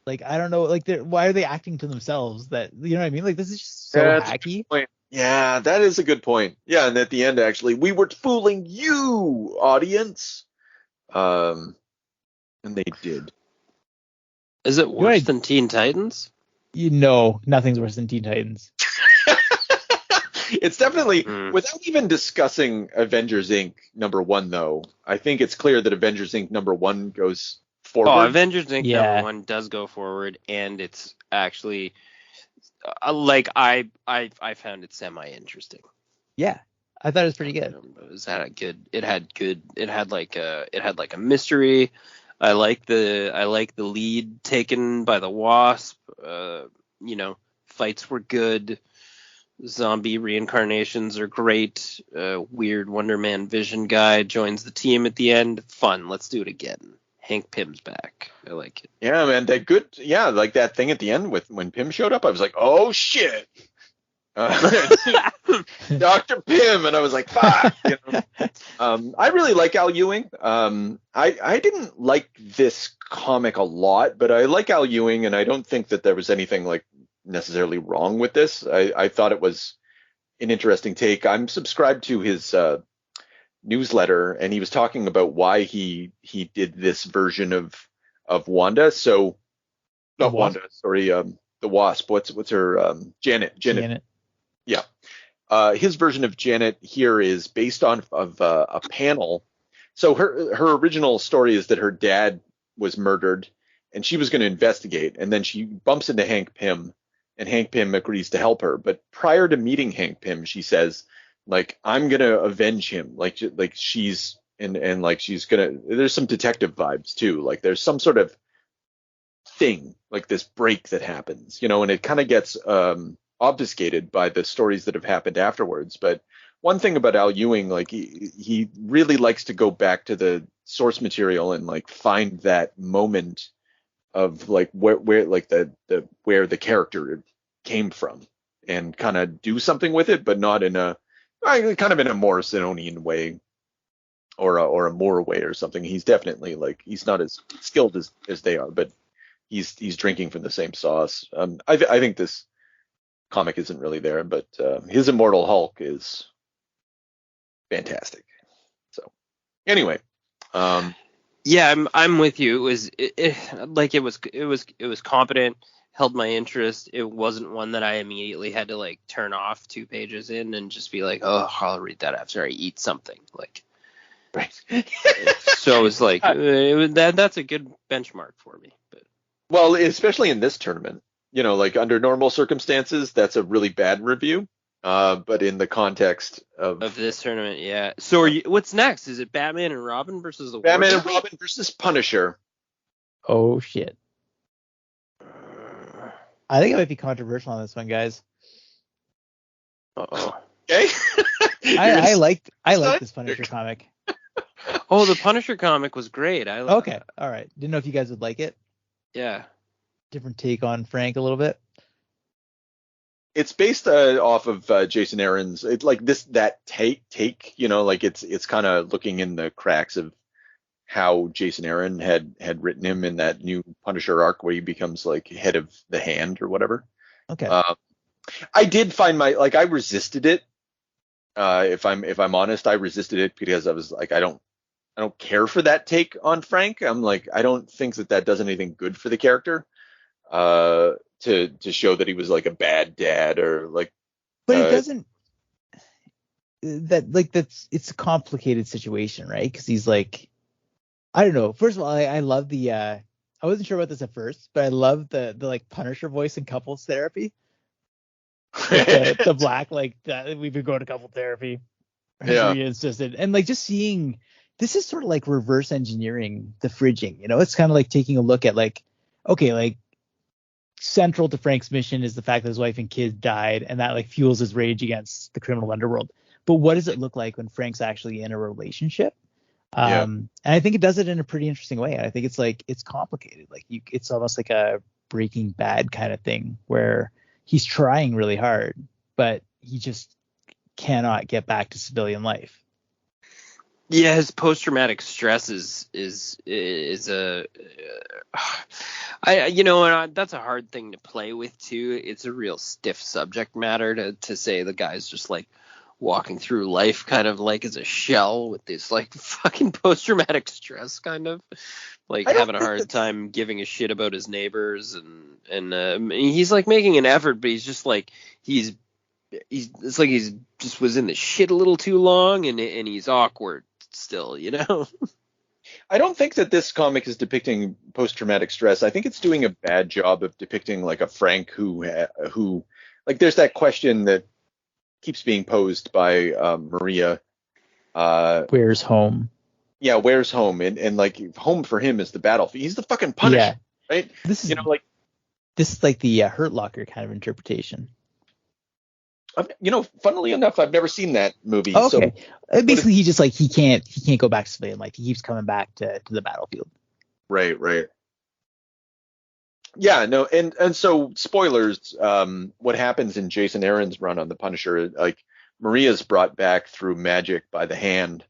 Like, I don't know, like, why are they acting to themselves? That, you know what I mean? Like, this is just so hacky. Yeah, that is a good point. Yeah, and at the end, actually, we were fooling you, audience. And they did. Is it worse than Teen Titans? Nothing's worse than Teen Titans. It's definitely, without even discussing Avengers Inc. #1, though, I think it's clear that Avengers Inc. #1 goes forward. Oh, Avengers Inc. #1 does go forward, and it's actually like I found it semi-interesting. Yeah, I thought it was pretty good. It had like a mystery. I like the lead taken by the Wasp. Fights were good. Zombie reincarnations are great. Weird Wonder Man Vision guy joins the team at the end. Fun. Let's do it again. Hank Pym's back. I like it. Yeah, man. Like that thing at the end when Pym showed up, I was like, oh shit. Dr. Pym, and I was like, fuck. I really like Al Ewing. I didn't like this comic a lot, but I like Al Ewing, and I don't think that there was anything like necessarily wrong with this. I thought it was an interesting take. I'm subscribed to his newsletter, and he was talking about why he did this version of Wanda. So not Wanda, sorry, the Wasp. What's her Janet. Yeah. His version of Janet here is based on a panel. So her original story is that her dad was murdered, and she was going to investigate, and then she bumps into Hank Pym. and Hank Pym agrees to help her. But prior to meeting Hank Pym, she says, like, I'm gonna avenge him. Like she's and like she's gonna. There's some detective vibes too. Like there's some sort of thing, like this break that happens, and it kind of gets obfuscated by the stories that have happened afterwards. But one thing about Al Ewing, like he really likes to go back to the source material and like find that moment of like where like the where the character came from and kind of do something with it, but not in a kind of in a Morrisonian way or a Moore way or something. He's definitely like he's not as skilled as they are, but he's drinking from the same sauce. I think this comic isn't really there, but his Immortal Hulk is fantastic. So anyway, yeah, I'm with you. It was competent, held my interest. It wasn't one that I immediately had to like turn off 2 pages in and just be like, oh, I'll read that after I eat something. Like, right. So it was like that's a good benchmark for me. But well, especially in this tournament, like under normal circumstances, that's a really bad review. But in the context of this tournament, yeah. So what's next? Is it Batman and Robin versus the Batman and Robin versus Punisher? Oh shit! I think it might be controversial on this one, guys. Uh-oh. Okay. I like this Punisher comic. Oh, the Punisher comic was great. Okay, all right. Didn't know if you guys would like it. Yeah. Different take on Frank a little bit. It's based off of Jason Aaron's. It's like that take, like it's kind of looking in the cracks of how Jason Aaron had written him in that new Punisher arc where he becomes like head of the Hand or whatever. Okay. I did find I resisted it. If I'm honest, I resisted it because I was like, I don't care for that take on Frank. I'm like, I don't think that does anything good for the character. To show that he was like a bad dad or like. But it doesn't. It's a complicated situation, right? Because he's like, I don't know. First of all, I love the. I wasn't sure about this at first, but I love the like Punisher voice in couples therapy. the black we've been going to couple therapy. Yeah. It's just and like just seeing this is sort of like reverse engineering the fridging. It's kind of like taking a look at like, okay, like central to Frank's mission is the fact that his wife and kids died, and that like fuels his rage against the criminal underworld. But what does it look like when Frank's actually in a relationship? And I think it does it in a pretty interesting way. I think it's like it's complicated. Like it's almost like a Breaking Bad kind of thing where he's trying really hard, but he just cannot get back to civilian life. Yeah, his post-traumatic stress is a that's a hard thing to play with too. It's a real stiff subject matter to say the guy's just like walking through life kind of like as a shell with this like fucking post-traumatic stress, kind of like having a hard time giving a shit about his neighbors and he's like making an effort, but he's just like it's like he's just was in the shit a little too long and he's awkward still, I don't think that this comic is depicting post-traumatic stress. I think it's doing a bad job of depicting like a Frank who like there's that question that keeps being posed by Maria. Where's home? Yeah, where's home? And like home for him is the battlefield. He's the fucking Punisher, right? This is like the Hurt Locker kind of interpretation. Funnily enough, I've never seen that movie. Oh, okay. So basically, he just like he can't go back to civilian life. He keeps coming back to the battlefield. Right. Yeah, no, and so spoilers. What happens in Jason Aaron's run on the Punisher? Like Maria's brought back through magic by the Hand,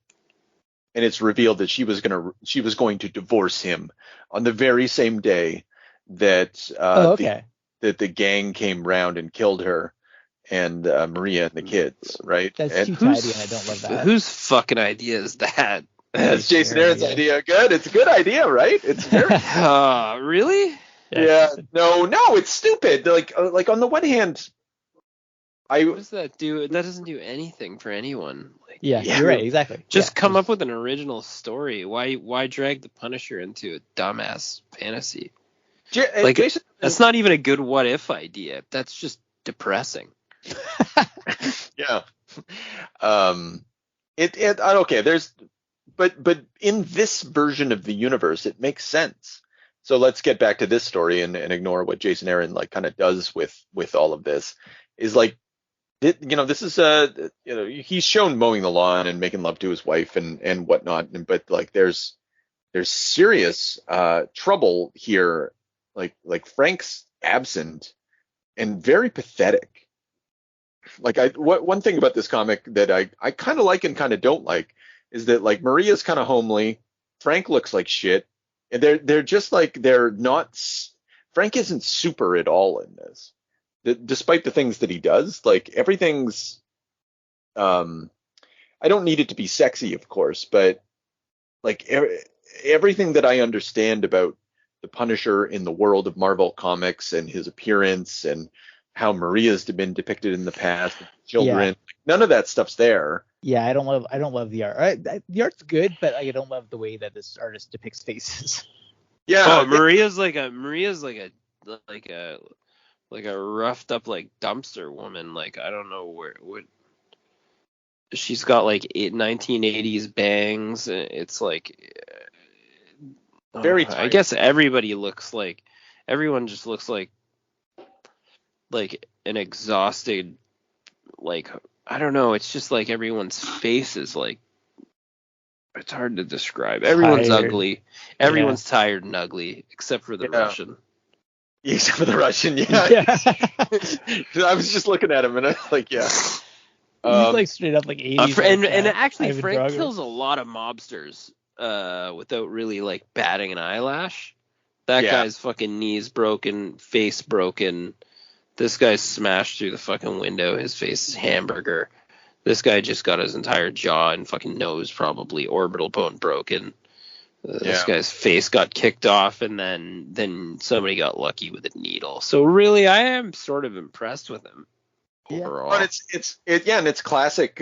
and it's revealed that she was going to divorce him on the very same day that that the gang came round and killed her. And Maria and the kids, right? That's too tidy, and I don't love that. Whose fucking idea is that? That's Jason Aaron's idea. Good. It's a good idea, right? It's very really? Yeah. No, it's stupid. Like on the one hand, what does that do? That doesn't do anything for anyone. Like, yeah, you're right. Exactly. Just come up with an original story. Why drag the Punisher into a dumbass fantasy? Like, Jason, that's not even a good what if idea. That's just depressing. yeah. Okay. But in this version of the universe, it makes sense. So let's get back to this story and ignore what Jason Aaron like kind of does with all of this. Is like, this is he's shown mowing the lawn and making love to his wife and whatnot, but like there's serious trouble here. Like Frank's absent and very pathetic. Like one thing about this comic that I kind of like and kind of don't like is that like Maria's kind of homely, Frank looks like shit, and they're just like they're not. Frank isn't super at all in this, despite the things that he does. Like everything's, I don't need it to be sexy, of course, but like everything that I understand about the Punisher in the world of Marvel Comics and his appearance and how Maria's been depicted in the past, children, none of that stuff's there. Yeah, I don't love the art. The art's good, but I don't love the way that this artist depicts faces. Yeah, Maria's like a roughed up like dumpster woman. Like I don't know what she's got, like 1980s bangs. It's like very. I guess everyone just looks like an exhausted, like I don't know. It's just like everyone's face is like, it's hard to describe. Everyone's tired. ugly. Everyone's tired and ugly, except for the Russian. Except for the Russian, yeah. I was just looking at him and I was like, yeah. He's like straight up like 80s. And actually, Ivan Frank Drago. kills a lot of mobsters without really like batting an eyelash. That guy's fucking knees broken, face broken. This guy's smashed through the fucking window. His face is hamburger. This guy just got his entire jaw and fucking nose probably orbital bone broken. This guy's face got kicked off, and then somebody got lucky with a needle. So really, I am sort of impressed with him overall. But it's classic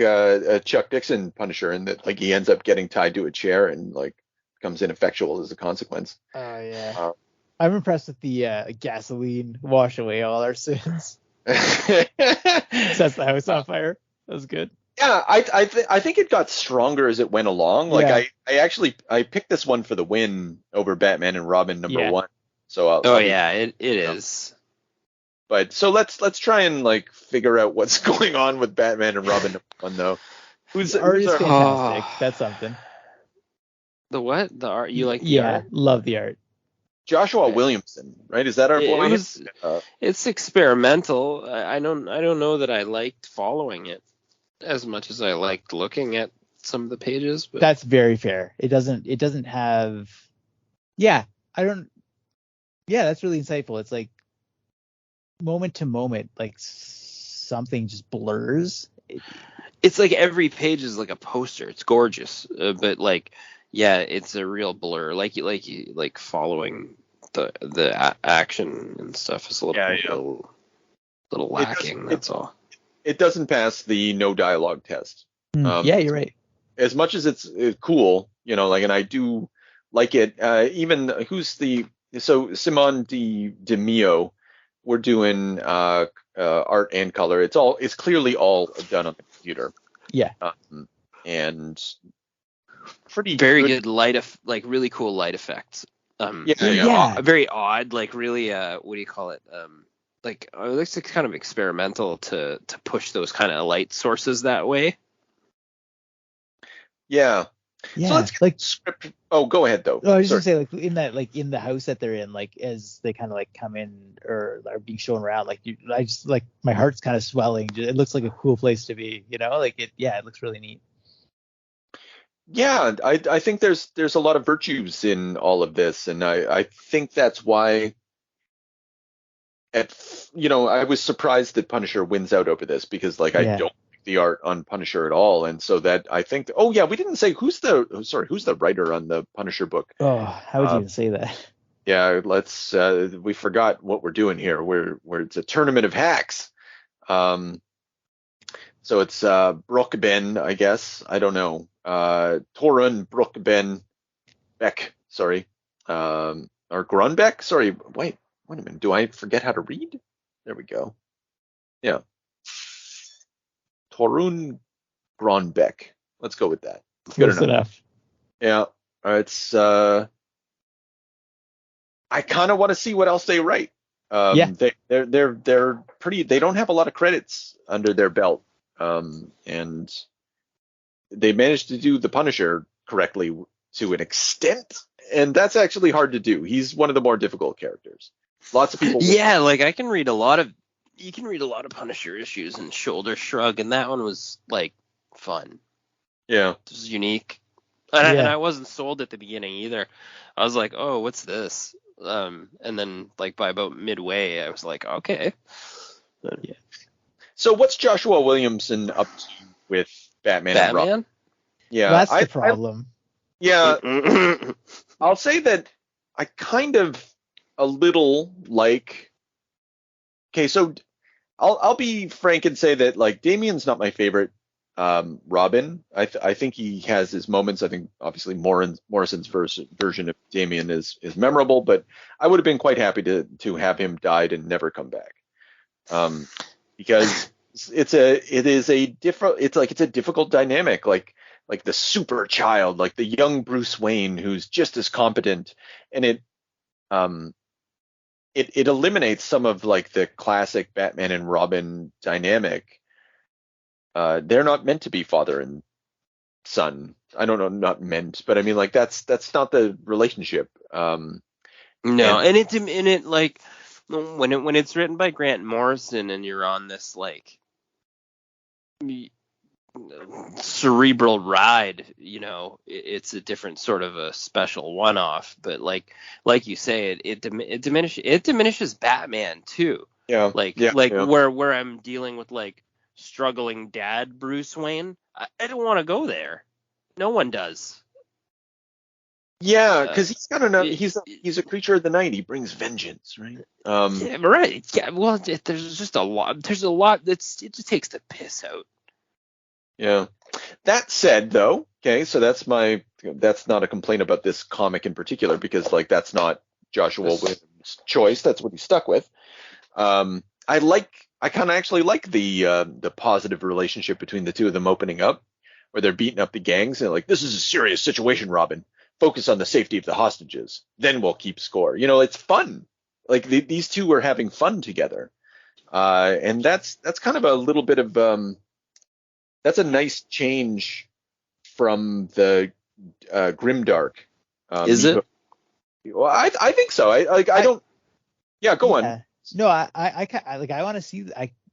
Chuck Dixon Punisher in that like he ends up getting tied to a chair and like becomes ineffectual as a consequence. Oh yeah. I'm impressed with the gasoline wash away all our sins. Sets the house on fire. That was good. Yeah, I think it got stronger as it went along. Like I picked this one for the win over Batman and Robin #1. So it is. But so let's try and like figure out what's going on with Batman and Robin #1 though. The art is fantastic. That's something. The what? The art? You like the Yeah, art? love the art. Joshua Williamson, right? Is that our boy? It's experimental. I don't know that I liked following it as much as I liked looking at some of the pages. But that's very fair. It doesn't have. Yeah, that's really insightful. It's like moment to moment, like something just blurs. It's like every page is like a poster. It's gorgeous, but like. Yeah, it's a real blur. Like following the action and stuff is a little lacking. That's all. It doesn't pass the no dialogue test. Yeah, you're right. As much as it's cool, and I do like it. Even Simon de Mio, we're doing art and color. It's clearly all done on the computer. Yeah. And very good really cool light effects. Very odd, like really what do you call it? It looks like kind of experimental to push those kind of light sources that way. Yeah. Yeah. So let's like script. Oh, go ahead though. I was just gonna say in the house that they're in, like as they kind of like come in or are being shown around, I just like my heart's kind of swelling. It looks like a cool place to be, it looks really neat. Yeah, I think there's a lot of virtues in all of this, and I think that's why I was surprised that Punisher wins out over this because I don't like the art on Punisher at all, and so that I think we didn't say who's the writer on the Punisher book. Oh, how would you even say that? Yeah, let's we forgot what we're doing here. Where it's a tournament of hacks. So it's Grønbekk, I guess. I don't know. Torunn, Grønbekk, sorry. or Grønbekk. Sorry, wait a minute. Do I forget how to read? There we go. Yeah. Torunn Grønbekk. Let's go with that. Good enough. Yeah. It's I kind of want to see what else they write. They're pretty. They don't have a lot of credits under their belt, and they managed to do the Punisher correctly to an extent, and that's actually hard to do. He's one of the more difficult characters. Lots of people. Yeah, like I can read a lot of. You can read a lot of Punisher issues and Shoulder Shrug, and that one was like fun. Yeah, it was unique, and I wasn't sold at the beginning either. I was like, oh, what's this? And then like by about midway, I was like, okay. Yeah. So what's Joshua Williamson up to with Batman? And Robin? Yeah, that's the problem. I'll say that I kind of a little like. Okay, so I'll be frank and say that like Damian's not my favorite Robin. I think he has his moments. I think obviously Morrison's version of Damian is memorable, but I would have been quite happy to have him died and never come back. Because it's a difficult dynamic, like the super child, like the young Bruce Wayne who's just as competent, and it eliminates some of like the classic Batman and Robin dynamic. They're not meant to be father and son. I don't know, not meant, but I mean like that's not the relationship. No, and it like when it's written by Grant Morrison and you're on this like cerebral ride, you know, it's a different sort of a special one-off. But like you say, it diminishes Batman too. Yeah. Where I'm dealing with like struggling dad Bruce Wayne, I don't want to go there. No one does. Yeah, because he's got enough. He's a creature of the night. He brings vengeance, right? Yeah, right. Yeah. Well, there's just a lot. There's a lot it just takes the piss out. Yeah. That said, though, okay, so that's not a complaint about this comic in particular, because like that's not Joshua Williams' choice. That's what he's stuck with. I kind of actually like the positive relationship between the two of them opening up, where they're beating up the gangs and like, this is a serious situation, Robin. Focus on the safety of the hostages. Then we'll keep score. You know, it's fun. Like these two were having fun together, and that's kind of a little bit of that's a nice change from the grimdark. Is it? Well, I think so. I don't. Yeah, go on. No, I want to see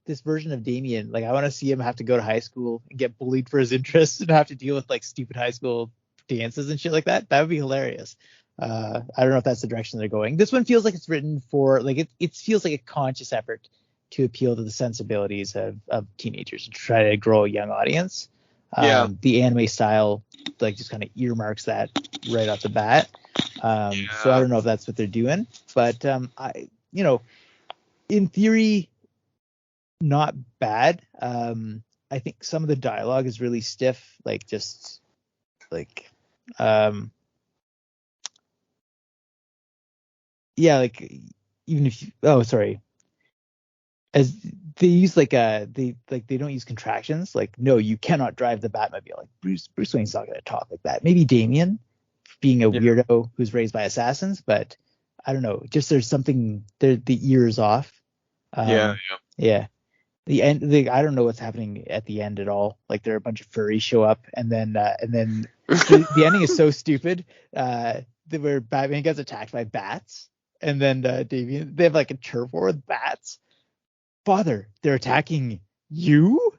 this version of Damian. Like I want to see him have to go to high school and get bullied for his interests and have to deal with like stupid high school dances and shit like that. That would be hilarious. I don't know if that's the direction they're going. This one feels like it's written for like it feels like a conscious effort to appeal to the sensibilities of teenagers and try to grow a young audience. The anime style like just kind of earmarks that right off the bat. So I don't know if that's what they're doing, but in theory, not bad. I think some of the dialogue is really stiff, like just like like even if as they use they don't use contractions, like no, you cannot drive the Batmobile. Like Bruce Wayne's not gonna talk like that. Maybe Damian, being a weirdo who's raised by assassins, but I don't know, just there's something there, the ears off. The end, I don't know what's happening at the end at all. Like there are a bunch of furries show up, and then the ending is so stupid. Where Batman gets attacked by bats, and then Damian, they have like a turf war with bats. Father, they're attacking you.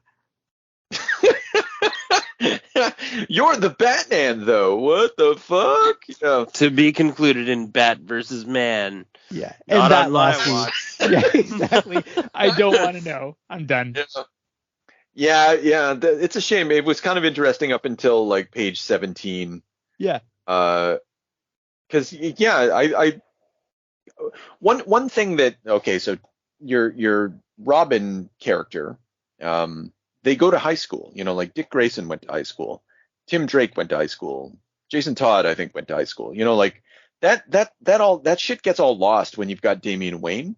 You're the Batman, though. What the fuck? Yeah. To be concluded in Bat versus Man. Yeah, and not that on my last watch. Yeah, exactly. I don't want to know. I'm done. Yeah. It's a shame. It was kind of interesting up until like page 17. Yeah. Because I one thing that so your Robin character, they go to high school. You know, like Dick Grayson went to high school, Tim Drake went to high school, Jason Todd I think went to high school. You know, like that shit gets all lost when you've got Damian Wayne,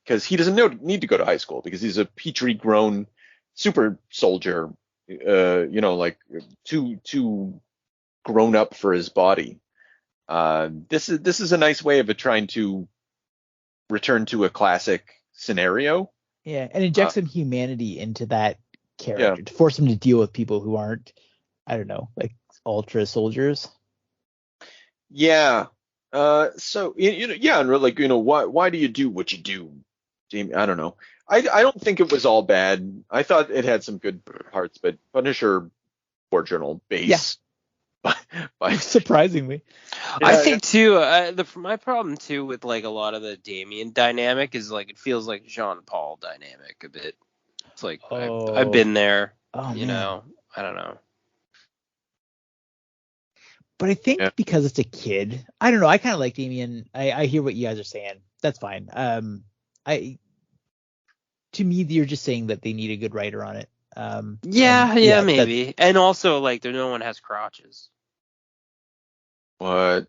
because he doesn't need to go to high school because he's a petri grown super soldier, like too grown up for his body. This is a nice way of trying to return to a classic scenario. Yeah, and inject some humanity into that character to force him to deal with people who aren't, I don't know, like ultra soldiers. Yeah. So why do you do what you do, Jamie? I don't know. I don't think it was all bad. I thought it had some good parts, but Punisher War Journal base. By surprisingly, I think too. My problem too with like a lot of the Damian dynamic is like it feels like Jean Paul dynamic a bit. It's like I've been there. I don't know. But I think because it's a kid, I don't know. I kind of like Damian. I hear what you guys are saying. That's fine. To me, you're just saying that they need a good writer on it. Maybe. And also, like, no one has crotches. What?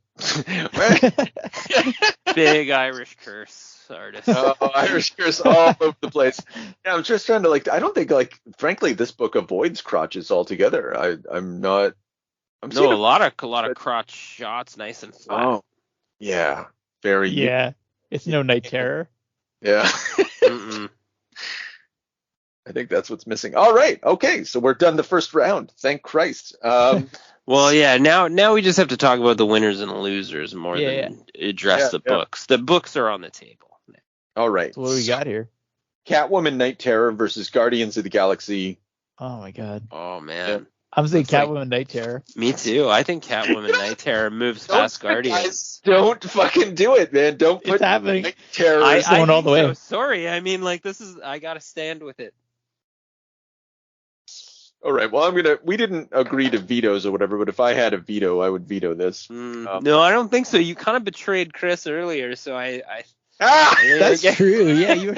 Big Irish curse artist. Oh, Irish curse all over the place. Yeah, I'm just trying to I don't think frankly this book avoids crotches altogether. I'm not. A lot of crotch shots, nice and flat. Oh, yeah, very. Yeah, it's no Night Terror. Yeah. I think that's what's missing. All right. Okay. So we're done the first round. Thank Christ. Well, yeah. Now we just have to talk about the winners and losers more than address the books. The books are on the table. All right. So what do we got here? Catwoman Night Terror versus Guardians of the Galaxy. Oh my God. Oh man. Yeah. I'm saying Catwoman Night Terror. Me too. I think Catwoman Night Terror moves past Guardians. Don't fucking do it, man. Don't put Night Terror going all the way. So sorry. I mean, like I gotta stand with it. All right. Well, we didn't agree to vetoes or whatever, but if I had a veto, I would veto this. No, I don't think so. You kind of betrayed Chris earlier, so that's true. Yeah, you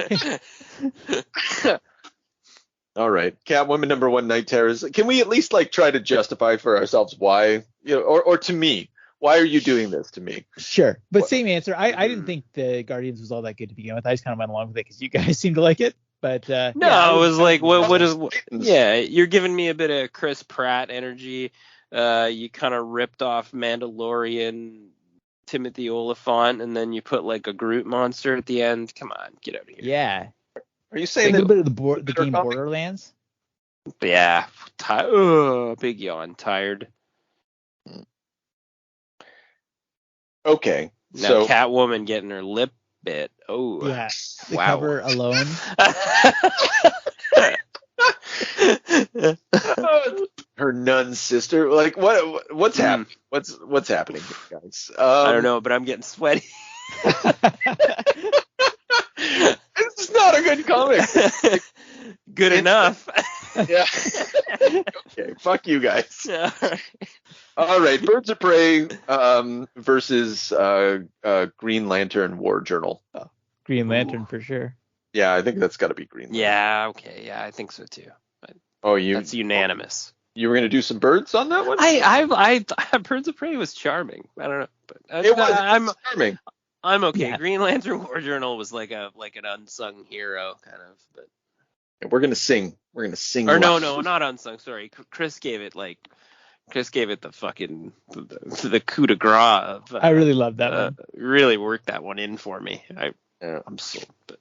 were. All right. Catwoman #1 Night Terrors. Can we at least try to justify for ourselves why, or to me, why are you doing this to me? Sure. But same answer. I didn't think the Guardians was all that good to begin with. I just kind of went along with it because you guys seem to like it. But it was like, what is? Yeah, you're giving me a bit of Chris Pratt energy. You kind of ripped off Mandalorian, Timothy Oliphant, and then you put a Groot monster at the end. Come on, get out of here. Yeah. Are you saying a bit of the game Borderlands? Yeah. Big yawn. Tired. Okay. Now so Catwoman getting her lip bit. Oh. Yeah. The wow. cover alone. Her nun sister. What's happening? What's happening here, guys? I don't know, but I'm getting sweaty. This is not a good comic. Good enough. Yeah. Okay. Fuck you guys. All right. Birds of Prey versus Green Lantern War Journal. Green Lantern for sure. Yeah, I think that's got to be Green Lantern. Yeah. Okay. Yeah, I think so too. That's unanimous. You were gonna do some birds on that one? I Birds of Prey was charming. I don't know, but it was charming. I'm okay. Yeah. Green Lantern War Journal was like an unsung hero kind of, but we're gonna sing. We're gonna sing. Or no, not unsung. Sorry, Chris gave it the fucking the coup de grace of. I really loved that one. Really worked that one in for me. I'm sold. But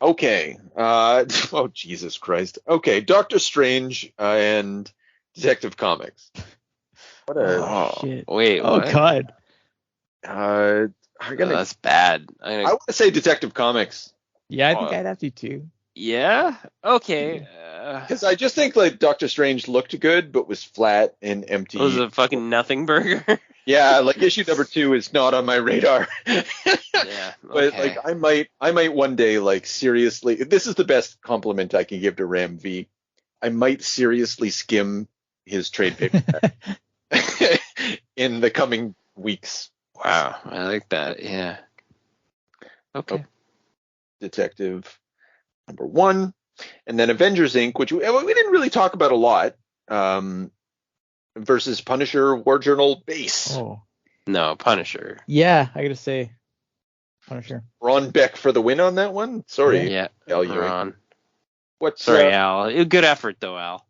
okay. Oh Jesus Christ. Okay, Doctor Strange and Detective Comics. What a shit. Wait. Oh what? God. That's bad. I want to say Detective Comics. Yeah, I think I'd have to too. Yeah. Okay. Because I just think Doctor Strange looked good, but was flat and empty. It was a fucking nothing burger. Yeah, issue #2 is not on my radar. Yeah. Okay. But I might one day seriously. This is the best compliment I can give to Ram V. I might seriously skim his trade paperback in the coming weeks. Wow, I like that. Yeah. Okay. Detective #1, and then Avengers Inc., which we didn't really talk about a lot, versus Punisher War Journal base. Oh. No, Punisher. Yeah, I gotta say, Punisher. Grønbekk for the win on that one. Sorry, Yeah, Al Ewing. Ron. What's Sorry, Al. Good effort though, Al.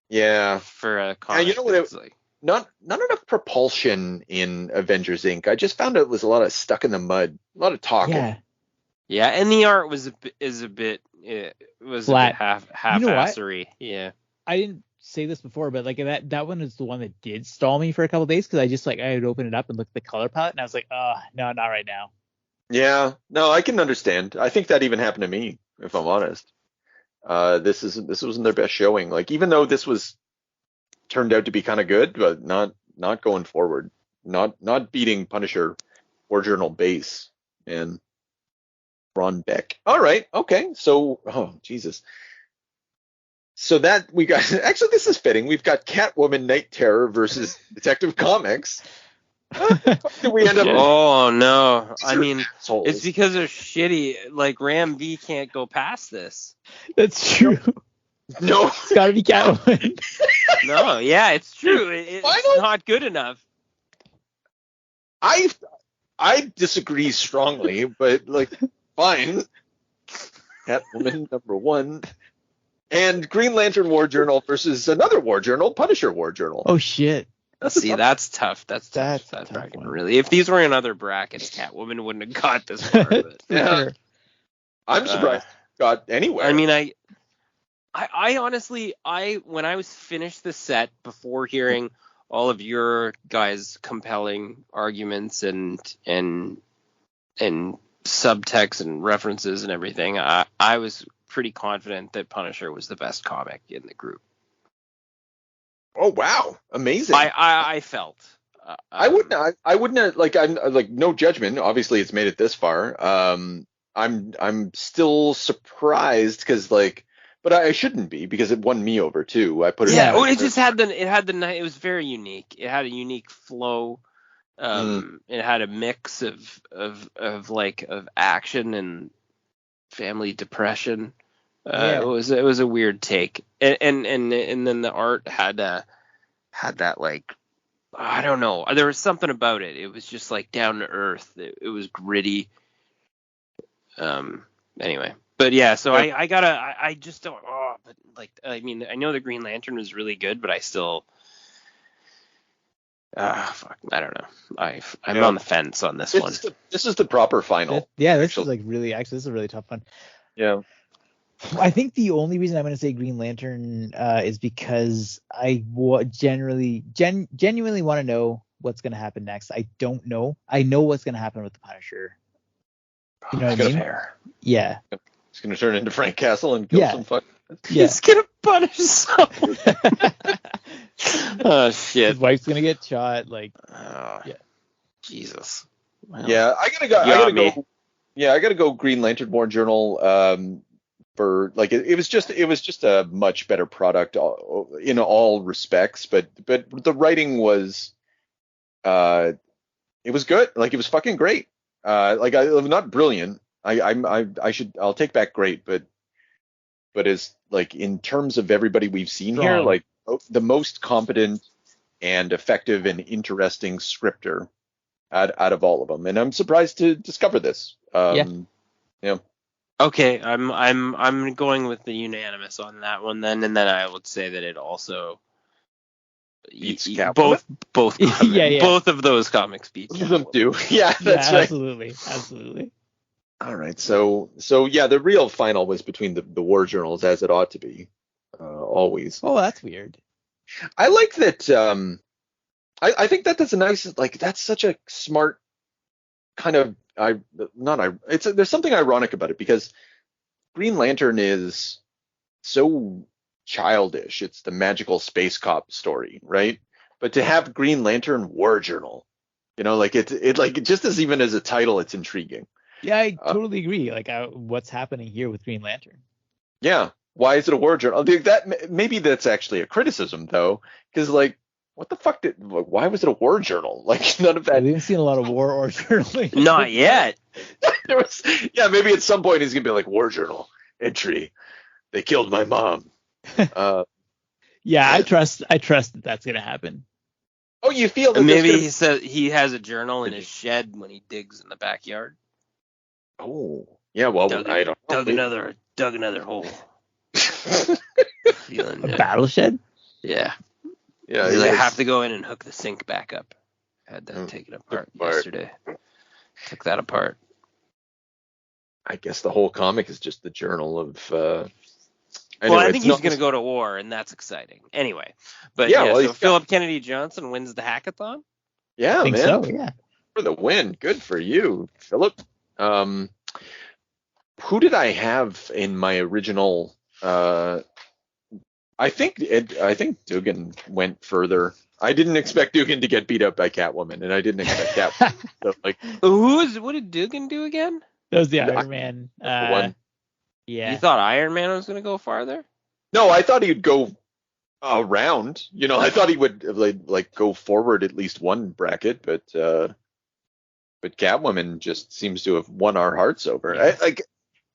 Yeah, For a comic. you know what? Not enough propulsion in Avengers Inc. I just found it was a lot of stuck in the mud, a lot of talking. Yeah, and the art was a bit Flat. half-assery. Yeah. I didn't say this before, but like that one is the one that did stall me for a couple of days because I just I had opened it up and looked at the color palette and I was like, oh no, not right now. Yeah, no, I can understand. I think that even happened to me, if I'm honest. This wasn't their best showing. Like, even though this was turned out to be kind of good, but not going forward, not beating Punisher War Journal base and Grønbekk. All right, okay, so Jesus. So that we got actually this is fitting. We've got Catwoman Night Terror versus Detective Comics. Did we end up? Oh no! I mean, assholes. it's because they're shitty. Like Ram V can't go past this. That's true. No, It's got to be Catwoman. No, yeah, it's true. It's not good enough. I disagree strongly, but like, fine. Catwoman #1, and Green Lantern War Journal versus another War Journal, Punisher War Journal. Oh shit. See, that's tough. That's tough. That's bracket, really. If these were in other brackets, Catwoman wouldn't have got this far. But, Yeah. I'm surprised it got anywhere. I mean, I honestly, when I was finished the set before hearing all of your guys' compelling arguments and subtext and references and everything, I was pretty confident that Punisher was the best comic in the group. Oh wow, amazing! I felt. I wouldn't like. I'm like no judgment. Obviously, it's made it this far. I'm still surprised because like, but I shouldn't be because it won me over too. I put it. Yeah, it just had it was very unique. It had a unique flow. It had a mix of action and family depression. It was a weird take, and then the art had that like, I don't know, there was something about it. It was just like down to earth. It was gritty. Anyway, but yeah, so I just don't. But like, I mean, I know the Green Lantern was really good, but I still. Fuck, I don't know. I'm on the fence on this one. This is the proper final. This is like really this is a really tough one. Yeah. I think the only reason I'm going to say Green Lantern is because I genuinely want to know what's going to happen next. I don't know. I know what's going to happen with the Punisher. You know what I mean? Hair. Yeah. He's going to turn into Frank Castle and kill some fuck. Yeah. He's going to punish someone. Oh shit. His wife's going to get shot. Like, yeah. Jesus. Wow. Yeah, I gotta go Green Lantern War Journal. For like it was just a much better product in all respects, but the writing was it was good. Like, it was fucking great. Like, not brilliant. I'll take back great, but as like in terms of everybody we've seen here, like the most competent and effective and interesting scripter out of all of them, and I'm surprised to discover this. Yeah. Okay, I'm going with the unanimous on that one then, and then I would say that it also both both of those comics beat Catwoman. Them do. Yeah, that's right. Absolutely. All right, so yeah, the real final was between the War Journals, as it ought to be, always. Oh, that's weird. I like that. I think that's a nice, like, that's such a smart kind of. There's something ironic about it because Green Lantern is so childish. It's the magical space cop story, right? But to have Green Lantern War Journal, like it like just as even as a title, it's intriguing. Yeah, I totally agree. Like, what's happening here with Green Lantern? Yeah, why is it a War Journal? Maybe that's actually a criticism though, because like, what the fuck why was it a War Journal? Like, none of that. We haven't seen a lot of war or journaling. Not yet. Maybe at some point he's gonna be like, War Journal entry. They killed my mom. Yeah, I trust that that's gonna happen. Oh, you feel that Maybe he said he has a journal in his shed when he digs in the backyard. Oh, yeah. Well, I don't know. Dug another hole. Feeling A battle shed? Yeah. Yeah. I have to go in and hook the sink back up. Had to take it apart yesterday. Took that apart. I guess the whole comic is just the journal of. Well, I think he's going to go to war, and that's exciting. Anyway, but so Philip Kennedy Johnson wins the hackathon. Yeah, I think man. so, yeah. For the win. Good for you, Philip. Who did I have in my original? I think Duggan went further. I didn't expect Duggan to get beat up by Catwoman, and I didn't expect Catwoman. What did Duggan do again? That was the Iron Man. One. Yeah. You thought Iron Man was going to go farther? No, I thought he'd go around. I thought he would like go forward at least one bracket, but Catwoman just seems to have won our hearts over. Yeah.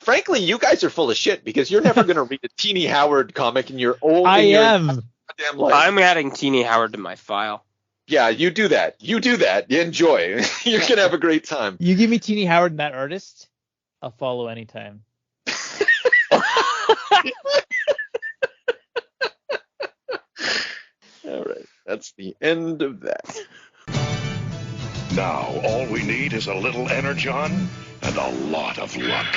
Frankly, you guys are full of shit because you're never going to read a Tini Howard comic in your old. I am. Goddamn life. I'm adding Tini Howard to my file. Yeah, you do that. You enjoy. You're going to have a great time. You give me Tini Howard and that artist, I'll follow anytime. All right, that's the end of that. Now, all we need is a little energon and a lot of luck.